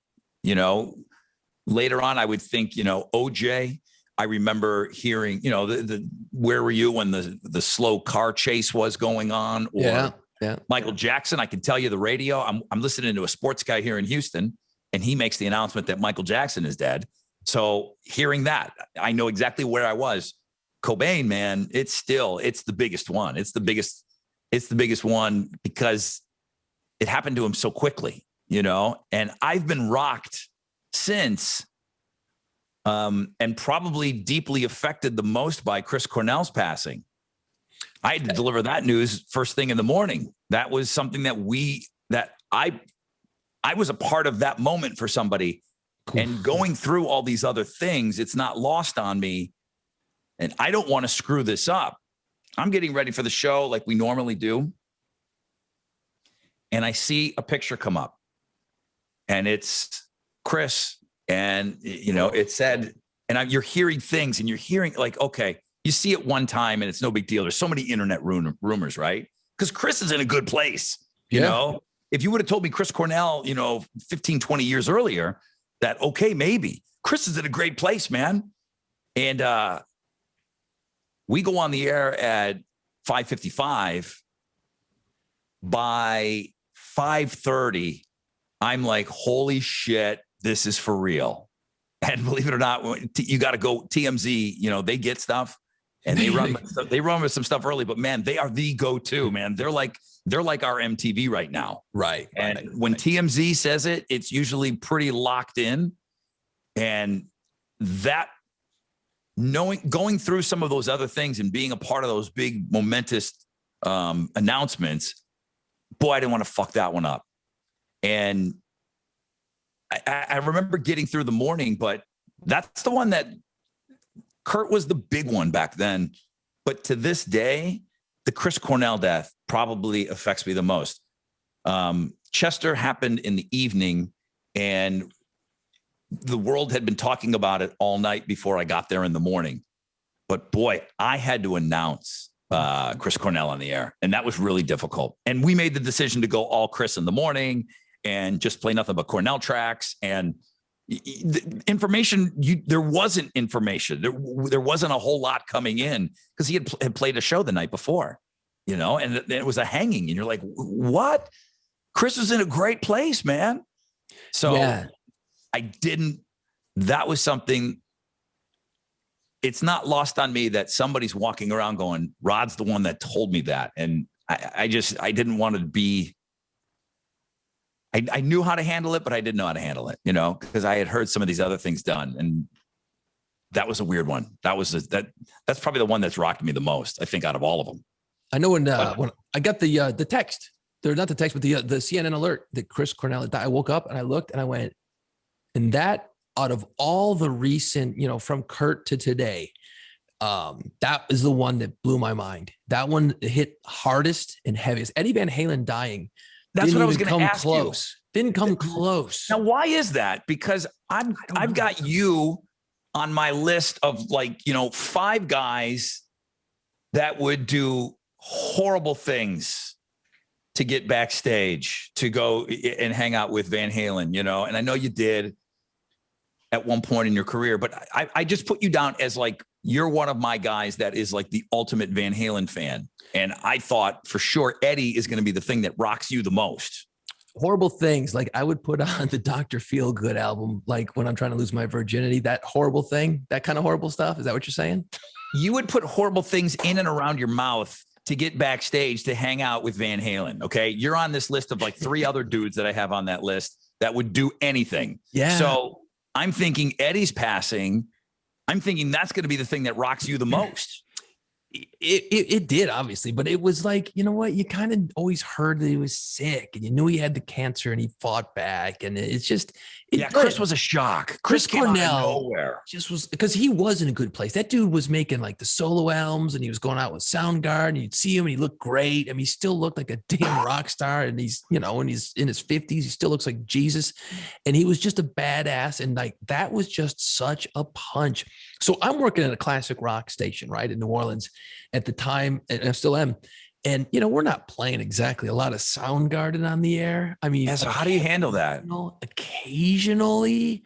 Later on, I would think, OJ. I remember hearing, where were you when the slow car chase was going on? Or Michael Jackson. I can tell you the radio. I'm listening to a sports guy here in Houston, and he makes the announcement that Michael Jackson is dead. So hearing that, I know exactly where I was. Cobain, man, it's the biggest one. It's the biggest one because it happened to him so quickly, and I've been rocked since, and probably deeply affected the most by Chris Cornell's passing. I had to deliver that news first thing in the morning. That was something that I was a part of that moment for somebody. And going through all these other things, it's not lost on me. And I don't want to screw this up. I'm getting ready for the show like we normally do. And I see a picture come up. And it's Chris. And, it said, and you're hearing things and you're hearing like, okay, you see it one time and it's no big deal. There's so many internet rumors, right? Because Chris is in a good place. If you would have told me Chris Cornell, 15, 20 years earlier, that, okay, maybe Chris is in a great place, man. And we go on the air at 5:55. By 5:30, I'm like, holy shit, this is for real. And believe it or not, you got to go TMZ, they get stuff. and they run with some stuff early, but man, they are the go-to, man. They're like our MTV right now. Right. And right, when right. TMZ says it, it's usually pretty locked in. And that going through some of those other things and being a part of those big momentous announcements, boy, I didn't want to fuck that one up. And I remember getting through the morning, but that's the one that Kurt was the big one back then. But to this day, the Chris Cornell death probably affects me the most. Chester happened in the evening, and the world had been talking about it all night before I got there in the morning. But boy, I had to announce Chris Cornell on the air, and that was really difficult. And we made the decision to go all Chris in the morning and just play nothing but Cornell tracks. And the information, there wasn't information. There wasn't a whole lot coming in because he had played a show the night before, you know, and it was a hanging. And you're like, what? Chris was in a great place, man. So yeah. That was something. It's not lost on me that somebody's walking around going, Rod's the one that told me that. And I didn't want to be, I knew how to handle it, but I didn't know how to handle it, you know, because I had heard some of these other things done. And that was a weird one. That's probably the one that's rocked me the most, I think, out of all of them. I know when I got the text, they're not the text, but the CNN alert that Chris Cornell died. I woke up and I looked and I went, and that out of all the recent, you know, from Kurt to today, that is the one that blew my mind. That one hit hardest and heaviest. Eddie Van Halen dying. That's what I was going to ask close. You. Didn't come close. Now, why is that? Because I've got you on my list of, like, you know, 5 guys that would do horrible things to get backstage, to go and hang out with Van Halen, you know, and I know you did at one point in your career, but I just put you down as like, you're one of my guys that is like the ultimate Van Halen fan. And I thought for sure Eddie is going to be the thing that rocks you the most. Horrible things. Like I would put on the Dr. Feelgood album, like when I'm trying to lose my virginity, that horrible thing, that kind of horrible stuff. Is that what you're saying? You would put horrible things in and around your mouth to get backstage to hang out with Van Halen. Okay. You're on this list of like 3 other dudes that I have on that list that would do anything. Yeah. So I'm thinking Eddie's passing. I'm thinking that's going to be the thing that rocks you the most. It did, obviously, but it was like, you know what? You kind of always heard that he was sick and you knew he had the cancer and he fought back. And it's just, Chris was a shock. Chris Cornell just was, because he was in a good place. That dude was making like the solo albums and he was going out with Soundgarden and you'd see him and he looked great. I mean, he still looked like a damn rock star, and he's, you know, when he's in his 50s, he still looks like Jesus, and he was just a badass. And like, that was just such a punch. So I'm working at a classic rock station, right, in New Orleans at the time, and I still am. And, you know, we're not playing exactly a lot of Soundgarden on the air. I mean, so how do you handle that? Occasionally.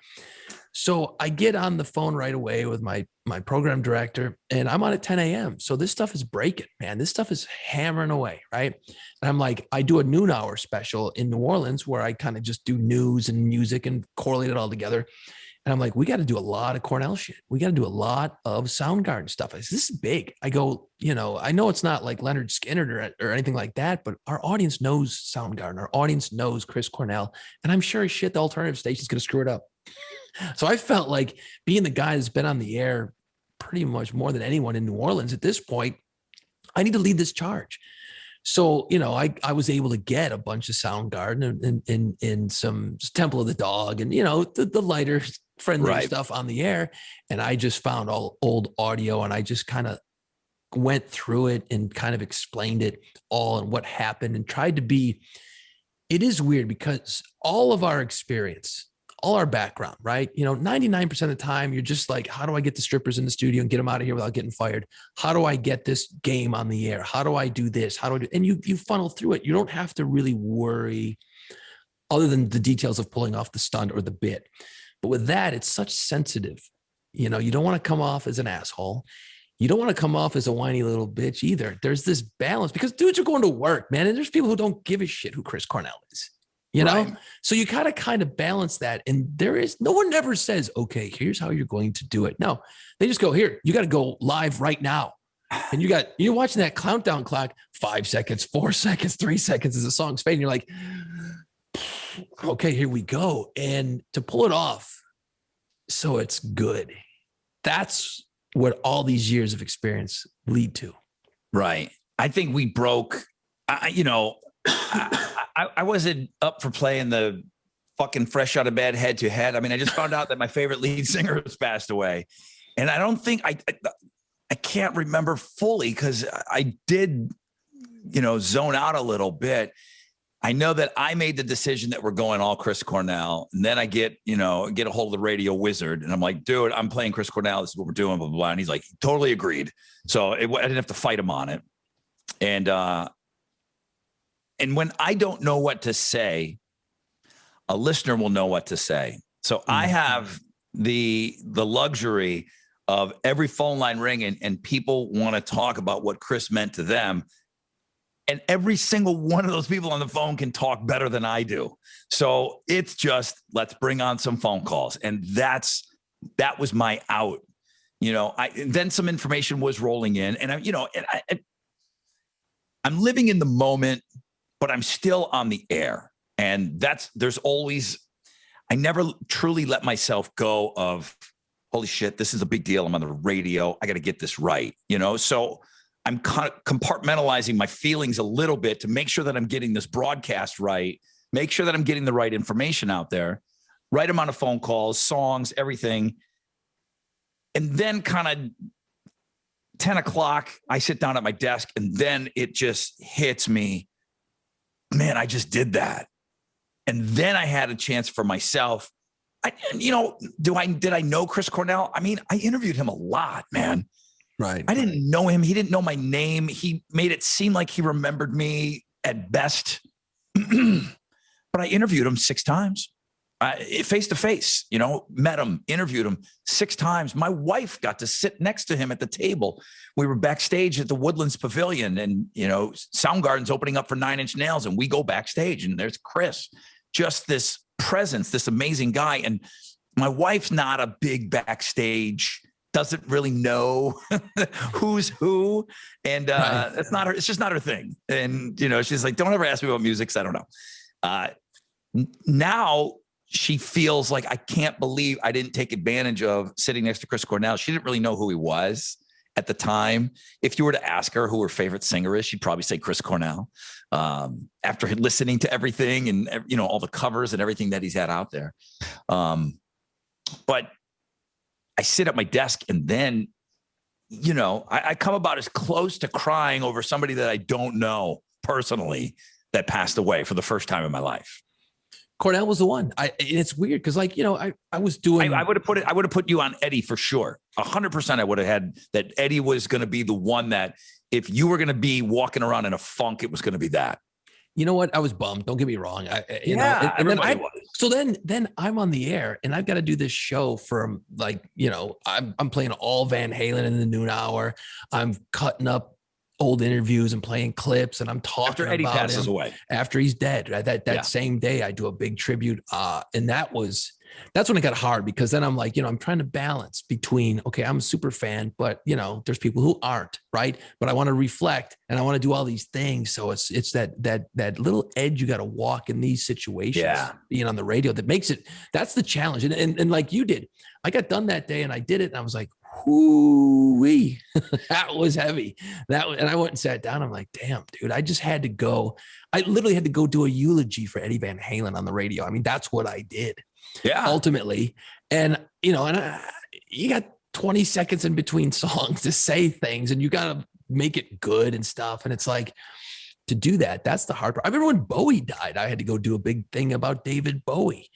So I get on the phone right away with my program director, and I'm on at 10 a.m. So this stuff is breaking, man. This stuff is hammering away, right? And I'm like, I do a noon hour special in New Orleans where I kind of just do news and music and correlate it all together. And I'm like, we got to do a lot of Cornell shit. We got to do a lot of Soundgarden stuff. I said, this is big. I go, you know, I know it's not like Leonard Skinner or anything like that, but our audience knows Soundgarden. Our audience knows Chris Cornell. And I'm sure as shit, the alternative station's going to screw it up. So I felt like being the guy that's been on the air pretty much more than anyone in New Orleans at this point, I need to lead this charge. So, you know, I was able to get a bunch of Soundgarden and some Temple of the Dog and, you know, the lighter, friendly stuff on the air. And I just found all old audio and I just kind of went through it and kind of explained it all and what happened and tried to be, it is weird because all of our experience, all our background, right? You know, 99% of the time you're just like, how do I get the strippers in the studio and get them out of here without getting fired? How do I get this game on the air? How do I do this? How do I do? And you funnel through it. You don't have to really worry other than the details of pulling off the stunt or the bit. But with that, it's such sensitive. You know, you don't want to come off as an asshole. You don't want to come off as a whiny little bitch either. There's this balance because dudes are going to work, man. And there's people who don't give a shit who Chris Cornell is. You know, so you gotta kind of balance that. And no one ever says, okay, here's how you're going to do it. No, they just go, here, you got to go live right now. And you're watching that countdown clock, 5 seconds, 4 seconds, 3 seconds as the song's fading. You're like, okay, here we go. And to pull it off, so it's good. That's what all these years of experience lead to. Right. I think we broke, I wasn't up for playing the fucking fresh out of bed head to head. I mean, I just found out that my favorite lead singer has passed away. And I don't think I can't remember fully because I did, zone out a little bit. I know that I made the decision that we're going all Chris Cornell. And then I get a hold of the radio wizard and I'm like, dude, I'm playing Chris Cornell. This is what we're doing, blah, blah, blah. And he's like, totally agreed. So I didn't have to fight him on it. And when I don't know what to say, a listener will know what to say. So I have the luxury of every phone line ringing and people want to talk about what Chris meant to them. And every single one of those people on the phone can talk better than I do. So it's just, let's bring on some phone calls. And that was my out. Then some information was rolling in and I'm living in the moment, but I'm still on the air. And I never truly let myself go of, holy shit, this is a big deal. I'm on the radio. I got to get this right. So I'm compartmentalizing my feelings a little bit to make sure that I'm getting this broadcast right, make sure that I'm getting the right information out there, right amount of phone calls, songs, everything. And then kind of 10 o'clock, I sit down at my desk and then it just hits me, man, I just did that. And then I had a chance for myself. Did I know Chris Cornell? I mean, I interviewed him a lot, man. Right. I didn't know him. He didn't know my name. He made it seem like he remembered me at best. But I interviewed him 6 times, face to face, met him, interviewed him 6 times. My wife got to sit next to him at the table. We were backstage at the Woodlands Pavilion and, Soundgarden's opening up for 9 Inch Nails. And we go backstage and there's Chris, just this presence, this amazing guy. And my wife's not a big backstage, doesn't really know who's who. And that's not her. It's just not her thing. And, she's like, don't ever ask me about music. 'Cause I don't know. Now she feels like I can't believe I didn't take advantage of sitting next to Chris Cornell. She didn't really know who he was at the time. If you were to ask her who her favorite singer is, she'd probably say Chris Cornell. After listening to everything and, all the covers and everything that he's had out there. But I sit at my desk and then, I come about as close to crying over somebody that I don't know personally that passed away for the first time in my life. Cornell was the one. It's weird because, I was doing. I would have put you on Eddie for sure. 100%. I would have had that Eddie was going to be the one that if you were going to be walking around in a funk, it was going to be that. You know what? I was bummed. Don't get me wrong. So then I'm on the air and I've got to do this show from I'm playing all Van Halen in the noon hour. I'm cutting up old interviews and playing clips and I'm talking after Eddie about passes him away. After he's dead. That same day I do a big tribute. And that's when it got hard because then I'm like, I'm trying to balance between, okay, I'm a super fan, but there's people who aren't, right? But I want to reflect and I want to do all these things. So it's that little edge you got to walk in these situations, being on the radio that makes it, that's the challenge. And like you did, I got done that day and I did it and I was like, whoo-wee. That was heavy. And I went and sat down. I'm like, damn, dude, I just had to go. I literally had to go do a eulogy for Eddie Van Halen on the radio. I mean, that's what I did. Yeah. Ultimately. And, you got 20 seconds in between songs to say things and you got to make it good and stuff. And it's like, to do that, that's the hard part. I remember when Bowie died, I had to go do a big thing about David Bowie.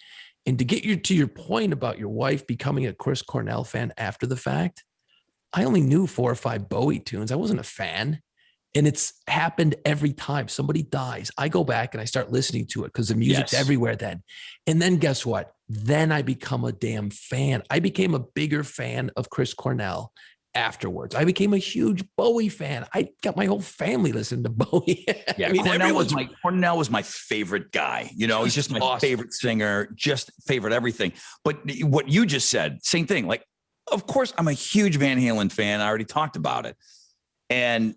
And to get to your point about your wife becoming a Chris Cornell fan after the fact, I only knew 4 or 5 Bowie tunes. I wasn't a fan. And it's happened every time somebody dies. I go back and I start listening to it because the music's everywhere then. And then guess what? Then I become a damn fan. I became a bigger fan of Chris Cornell afterwards. I became a huge Bowie fan. I got my whole family listening to Bowie. Yeah, I mean, Cornell was my favorite guy. He's just my favorite singer, just favorite everything. But what you just said, same thing. Like, of course, I'm a huge Van Halen fan. I already talked about it. And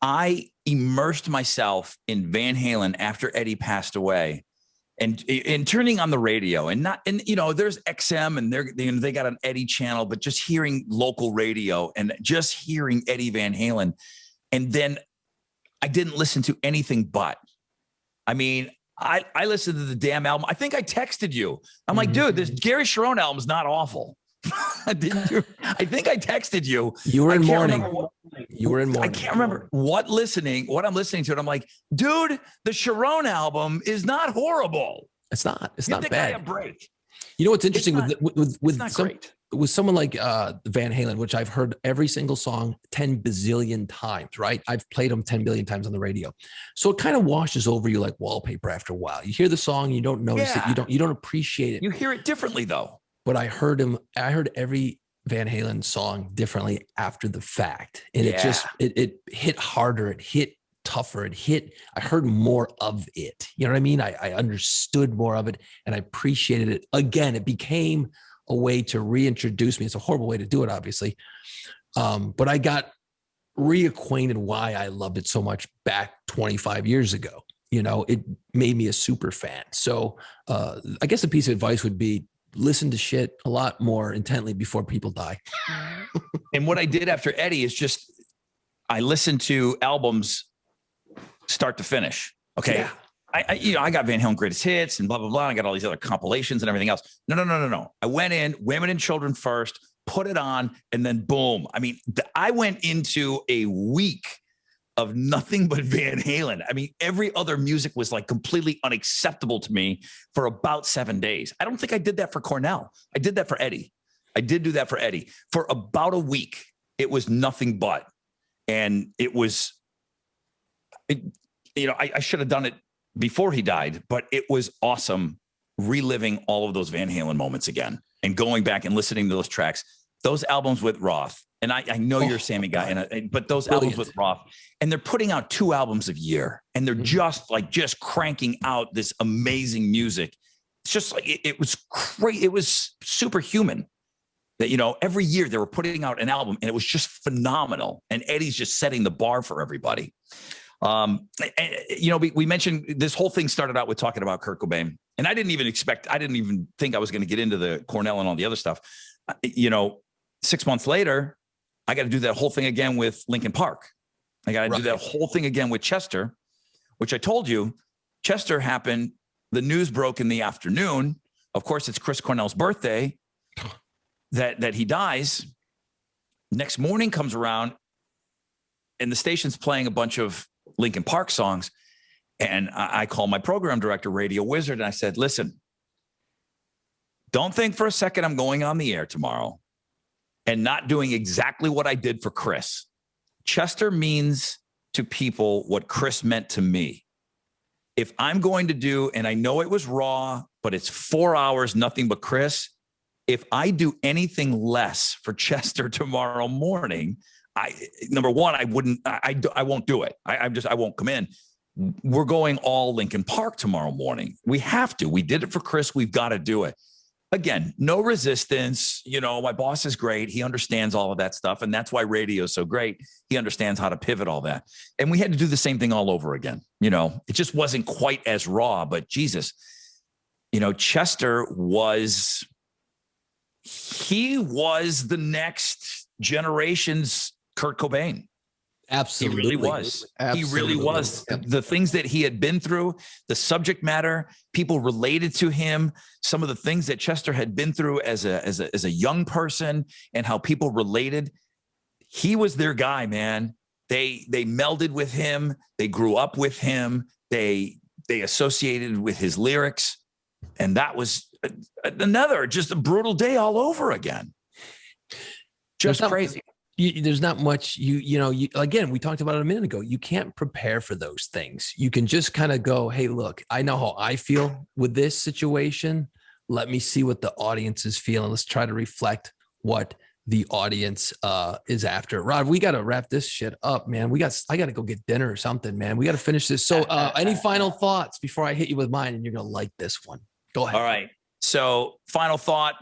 I immersed myself in Van Halen after Eddie passed away, and turning on the radio, and there's XM, and they got an Eddie channel, but just hearing local radio and just hearing Eddie Van Halen. And then I didn't listen to anything but. I mean, I listened to the damn album. I think I texted you. I'm like, dude, this Gary Cherone album's not awful. Didn't you? I think I texted you. You were in mourning. You were in mourning. I can't remember what I'm listening to. And I'm like, dude, the Cherone album is not horrible. It's not. It's Give not the bad. guy a break. You know what's interesting Great. with someone like Van Halen, which I've heard every single song 10 bazillion times, right? I've played them 10 billion times on the radio. So it kind of washes over you like wallpaper after a while. You hear the song, you don't notice it, you don't appreciate it. You hear it differently though. But I heard every Van Halen song differently after the fact. And it hit harder, it hit tougher, I heard more of it. You know what I mean? I understood more of it and I appreciated it. Again, it became a way to reintroduce me. It's a horrible way to do it, obviously. But I got reacquainted why I loved it so much back 25 years ago. You know, it made me a super fan. So I guess a piece of advice would be listen to shit a lot more intently before people die. And what I did after Eddie is I listened to albums start to finish. Okay. Yeah. I got Van Halen greatest hits and blah, blah, blah. I got all these other compilations and everything else. No. I went in Women and Children first, put it on, and then boom. I mean, I went into a week of nothing but Van Halen. I mean, every other music was like completely unacceptable to me for about 7 days. I don't think I did that for Cornell. I did that for Eddie. I did do that for Eddie. For about a week, it was nothing but. And it was, I should have done it before he died, but it was awesome reliving all of those Van Halen moments again and going back and listening to those tracks, those albums with Roth. And I know you're a Sammy guy, but those albums with Roth, and they're putting out 2 albums a year, and they're just cranking out this amazing music. It's just like it was great. It was superhuman that every year they were putting out an album, and it was just phenomenal. And Eddie's just setting the bar for everybody. We mentioned this whole thing started out with talking about Kurt Cobain, and I didn't even think I was going to get into the Cornell and all the other stuff. 6 months later, I got to do that whole thing again with Linkin Park. I got to do that whole thing again with Chester, which I told you, Chester happened. The news broke in the afternoon. Of course, it's Chris Cornell's birthday that he dies. Next morning comes around and the station's playing a bunch of Linkin Park songs. And I call my program director, Radio Wizard, and I said, listen, don't think for a second I'm going on the air tomorrow and not doing exactly what I did for Chris. Chester means to people what Chris meant to me. If I'm going to do, and I know it was raw, but it's 4 hours, nothing but Chris. If I do anything less for Chester tomorrow morning, number one, I won't do it. I won't come in. We're going all Linkin Park tomorrow morning. We have to. We did it for Chris. We've got to do it. Again, no resistance. My boss is great. He understands all of that stuff. And that's why radio is so great. He understands how to pivot all that. And we had to do the same thing all over again. It just wasn't quite as raw, but Jesus, Chester was the next generation's Kurt Cobain. Absolutely. He really was. Absolutely. He really was. The things that he had been through, the subject matter, people related to him, some of the things that Chester had been through as a young person and how people related. He was their guy, man. They melded with him. They grew up with him. They associated with his lyrics. And that was just a brutal day all over again. Just crazy. There's not much again, we talked about it a minute ago. You can't prepare for those things. You can just kind of go, hey, look, I know how I feel with this situation. Let me see what the audience is feeling. Let's try to reflect what the audience is after. Rod, we got to wrap this shit up, man. I got to go get dinner or something, man. We got to finish this. So any final thoughts before I hit you with mine? And you're going to like this one. Go ahead. All right. So final thought.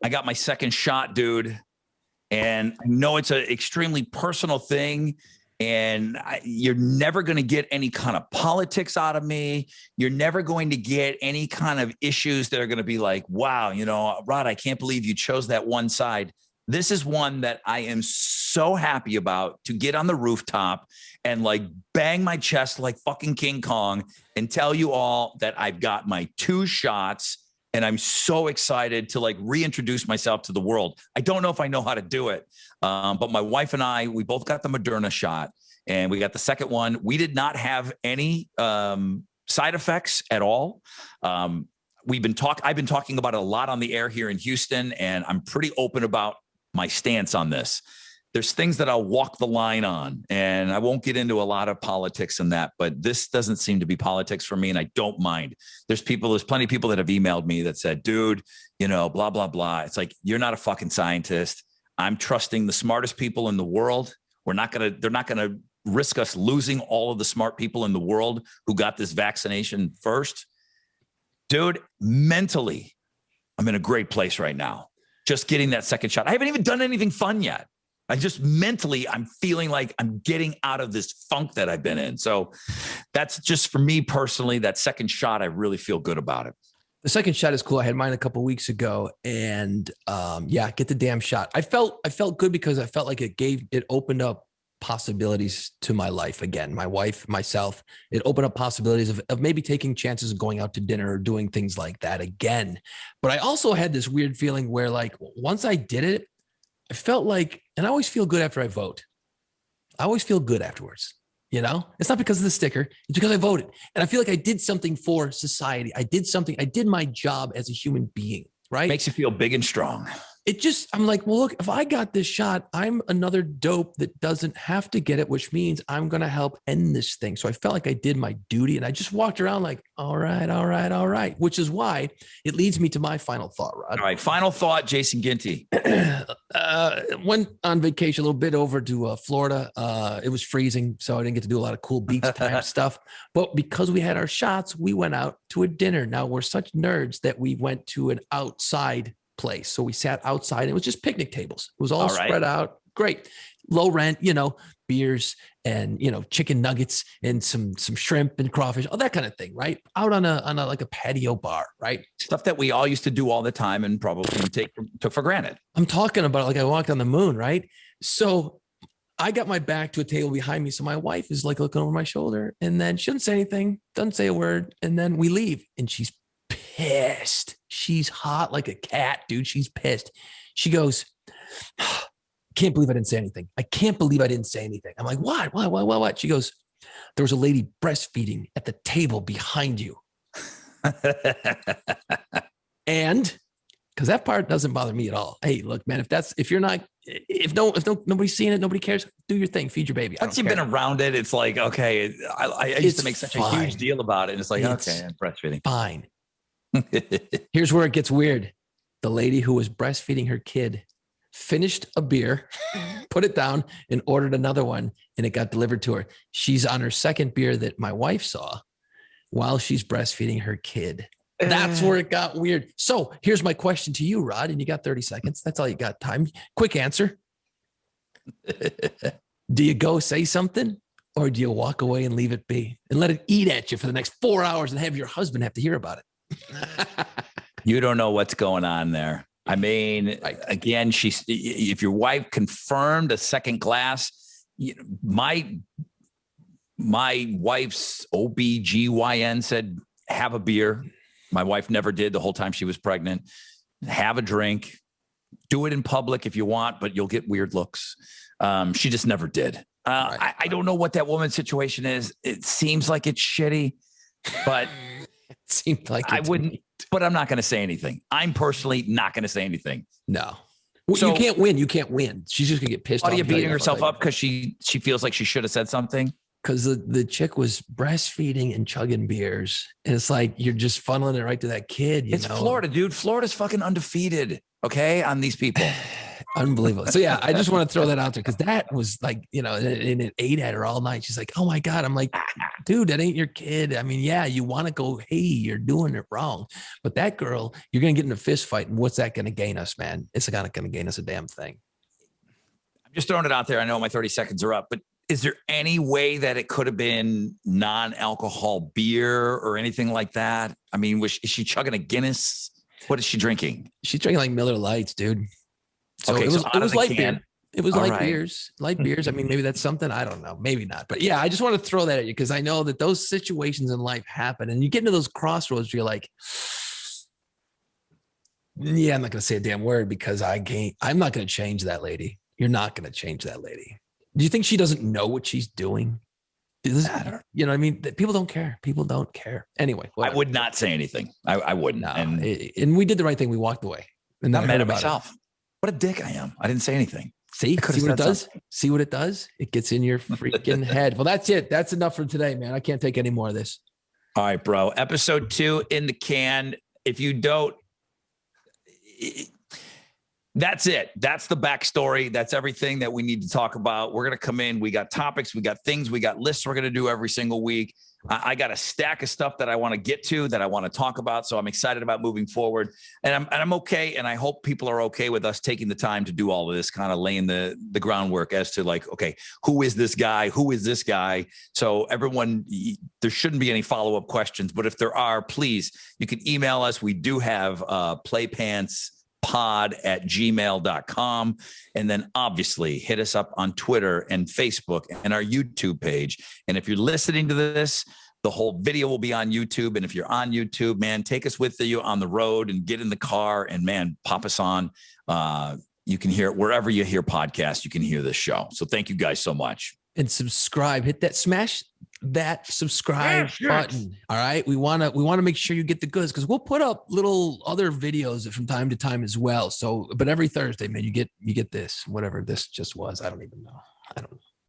I got my second shot, dude. And I know it's an extremely personal thing. And you're never going to get any kind of politics out of me. You're never going to get any kind of issues that are going to be like, wow, Rod, I can't believe you chose that one side. This is one that I am so happy about, to get on the rooftop and like bang my chest like fucking King Kong and tell you all that I've got my 2 shots. And I'm so excited to like reintroduce myself to the world. I don't know if I know how to do it. But my wife and I, we both got the Moderna shot, and we got the second one. We did not have any side effects at all. I've been talking about it a lot on the air here in Houston, and I'm pretty open about my stance on this. There's things that I'll walk the line on, and I won't get into a lot of politics in that, but this doesn't seem to be politics for me, and I don't mind. There's plenty of people that have emailed me that said, dude, blah, blah, blah. It's like, you're not a fucking scientist. I'm trusting the smartest people in the world. They're not going to risk us losing all of the smart people in the world who got this vaccination first. Dude, mentally, I'm in a great place right now. Just getting that second shot. I haven't even done anything fun yet. I just mentally, I'm feeling like I'm getting out of this funk that I've been in. So that's just for me personally, that second shot, I really feel good about it. The second shot is cool. I had mine a couple of weeks ago, and get the damn shot. I felt good because I felt like it opened up possibilities to my life again. My wife, myself, it opened up possibilities of maybe taking chances of going out to dinner or doing things like that again. But I also had this weird feeling where like once I did it, I felt like, and I always feel good after I vote. I always feel good afterwards. It's not because of the sticker. It's because I voted. And I feel like I did something for society. I did my job as a human being, right? Makes you feel big and strong. I'm like, well, look, if I got this shot, I'm another dope that doesn't have to get it, which means I'm going to help end this thing. So I felt like I did my duty, and I just walked around like, all right, which is why it leads me to my final thought, Rod. All right. Final thought, Jason Ginty. Went on vacation a little bit over to Florida. It was freezing, so I didn't get to do a lot of cool beach time stuff. But because we had our shots, we went out to a dinner. Now we're such nerds that we went to an outside place. So we sat outside, and it was just picnic tables. It was all spread out. Great. Low rent, beers and, chicken nuggets and some shrimp and crawfish, all that kind of thing, right? Out on a like a patio bar, right? Stuff that we all used to do all the time and probably took for granted. I'm talking about like I walked on the moon, right? So I got my back to a table behind me. So my wife is like looking over my shoulder, and then she doesn't say anything, doesn't say a word. And then we leave, and she's pissed. She's hot like a cat, dude. She's pissed. She goes, can't believe I didn't say anything. I can't believe I didn't say anything. I'm like, what? She goes, there was a lady breastfeeding at the table behind you. And because that part doesn't bother me at all. Hey, look, man, if nobody's seeing it, nobody cares. Do your thing, feed your baby. Once you've been around it, it's like, okay, I used to make such a huge deal about it. And it's like, okay, I'm breastfeeding. Fine. Here's where it gets weird. The lady who was breastfeeding her kid finished a beer, put it down, and ordered another one, and it got delivered to her. She's on her second beer that my wife saw while she's breastfeeding her kid. That's where it got weird. So here's my question to you, Rod, and you got 30 seconds. That's all you got time. Quick answer. Do you go say something, or do you walk away and leave it be and let it eat at you for the next 4 hours and have your husband have to hear about it? You don't know what's going on there. I mean, again, if your wife confirmed a second glass, my wife's OBGYN said, have a beer. My wife never did the whole time she was pregnant. Have a drink. Do it in public if you want, but you'll get weird looks. She just never did. I don't know what that woman's situation is. It seems like it's shitty, but it seemed like I wouldn't. But I'm not going to say anything. I'm personally not going to say anything. No. Well, so, you can't win. You can't win. She's just going to get pissed off. Are you beating herself up because she feels like she should have said something? Because the chick was breastfeeding and chugging beers. And it's like, you're just funneling it right to that kid. It's Florida, dude. Florida's fucking undefeated. Okay. On these people. Unbelievable. So yeah, I just want to throw that out there because that was like, and it ate at her all night. She's like, oh my God. I'm like, dude, that ain't your kid. I mean, yeah, you want to go, hey, you're doing it wrong. But that girl, you're going to get in a fist fight. And what's that going to gain us, man? It's not going to gain us a damn thing. I'm just throwing it out there. I know my 30 seconds are up, but is there any way that it could have been non-alcohol beer or anything like that? I mean, is she chugging a Guinness? What is she drinking? She's drinking like Miller Lights, dude. So Okay, it was, so out it of was the light can. beer. It was All light right. beers, light beers. I mean, maybe that's something. I don't know. Maybe not. But yeah, I just want to throw that at you because I know that those situations in life happen and you get into those crossroads where you're like, yeah, I'm not going to say a damn word because I'm not going to change that lady. You're not going to change that lady. Do you think she doesn't know what she's doing? You know what I mean? People don't care. People don't care. Anyway, I would not say anything. I wouldn't. No, and we did the right thing. We walked away. And I'm then mad at myself. What a dick I am. I didn't say anything. See what it does? See what it does? It gets in your freaking head. Well, that's it. That's enough for today, man. I can't take any more of this. All right, bro. Episode 2 in the can. If you don't, that's it. That's the backstory. That's everything that we need to talk about. We're going to come in. We got topics. We got things. We got lists we're going to do every single week. I got a stack of stuff that I want to get to, that I want to talk about. So I'm excited about moving forward, and I'm okay. And I hope people are okay with us taking the time to do all of this, kind of laying the groundwork as to like, okay, who is this guy? Who is this guy? So everyone, there shouldn't be any follow-up questions, but if there are, please, you can email us. We do have playpantspod@gmail.com. And then obviously hit us up on Twitter and Facebook and our YouTube page. And if you're listening to this, the whole video will be on YouTube. And if you're on YouTube, man, take us with you on the road and get in the car and, man, pop us on. You can hear it wherever you hear podcasts. You can hear this show. So thank you guys so much. And subscribe. Hit that, smash that subscribe button. All right. We want to make sure you get the goods because we'll put up little other videos from time to time as well. So, but every Thursday, man, you get this, whatever this just was. I don't even know. I don't know.